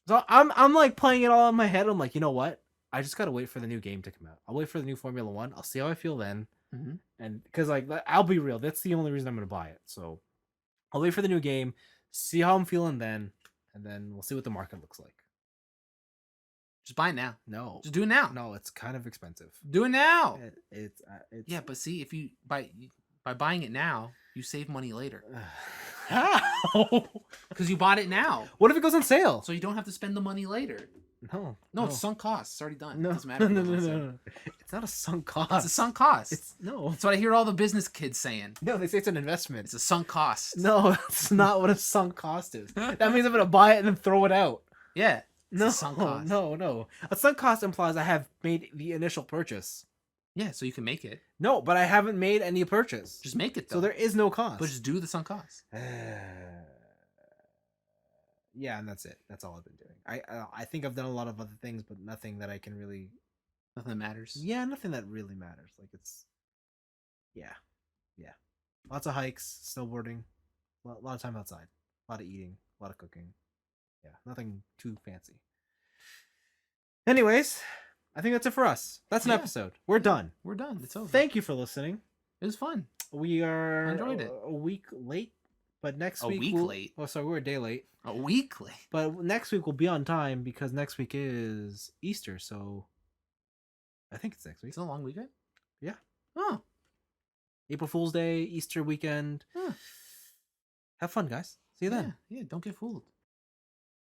So I'm like playing it all in my head. I'm like, you know what? I just gotta wait for the new game to come out. I'll wait for the new Formula One. I'll see how I feel then. Mm-hmm. And because like I'll be real, that's the only reason I'm gonna buy it. So I'll wait for the new game, see how I'm feeling then, and then we'll see what the market looks like. Just buy it now. No, Just do it now. no, it's kind of expensive. Do it now. It's Yeah, but see, if you by buying it now, you save money later how? because you bought it now, What if it goes on sale? so you don't have to spend the money later. No, It's sunk cost. It's already done. No, It doesn't matter. if it goes on sale. no. It's not a sunk cost. It's a sunk cost. It's no, That's what I hear all the business kids saying. no. They say it's an investment. It's a sunk cost. No, that's not what a sunk cost is. That means I'm gonna buy it and then throw it out. Yeah. No, a sunk cost. no. A sunk cost implies I have made the initial purchase. Yeah, so you can make it. No, but I haven't made any purchase. Just make it though. So there is no cost. But just do the sunk cost. Yeah, and that's it. That's all I've been doing. I think I've done a lot of other things, but nothing that I can really. Nothing that matters. Yeah, nothing that really matters. Like it's. Yeah. Lots of hikes, snowboarding, a lot of time outside, a lot of eating, a lot of cooking. Yeah, nothing too fancy. Anyways, I think that's it for us. That's an Yeah. episode. We're done. We're done. It's over. Thank you for listening. It was fun. We are I enjoyed it. a week late, but next A week week late? Oh, sorry, we're a day late. A week late. But next week we'll be on time because next week is Easter. So I think it's next week. It's a long weekend. Yeah. Oh. April Fool's Day, Easter weekend. Huh. Have fun, guys. See you then. Yeah, don't get fooled.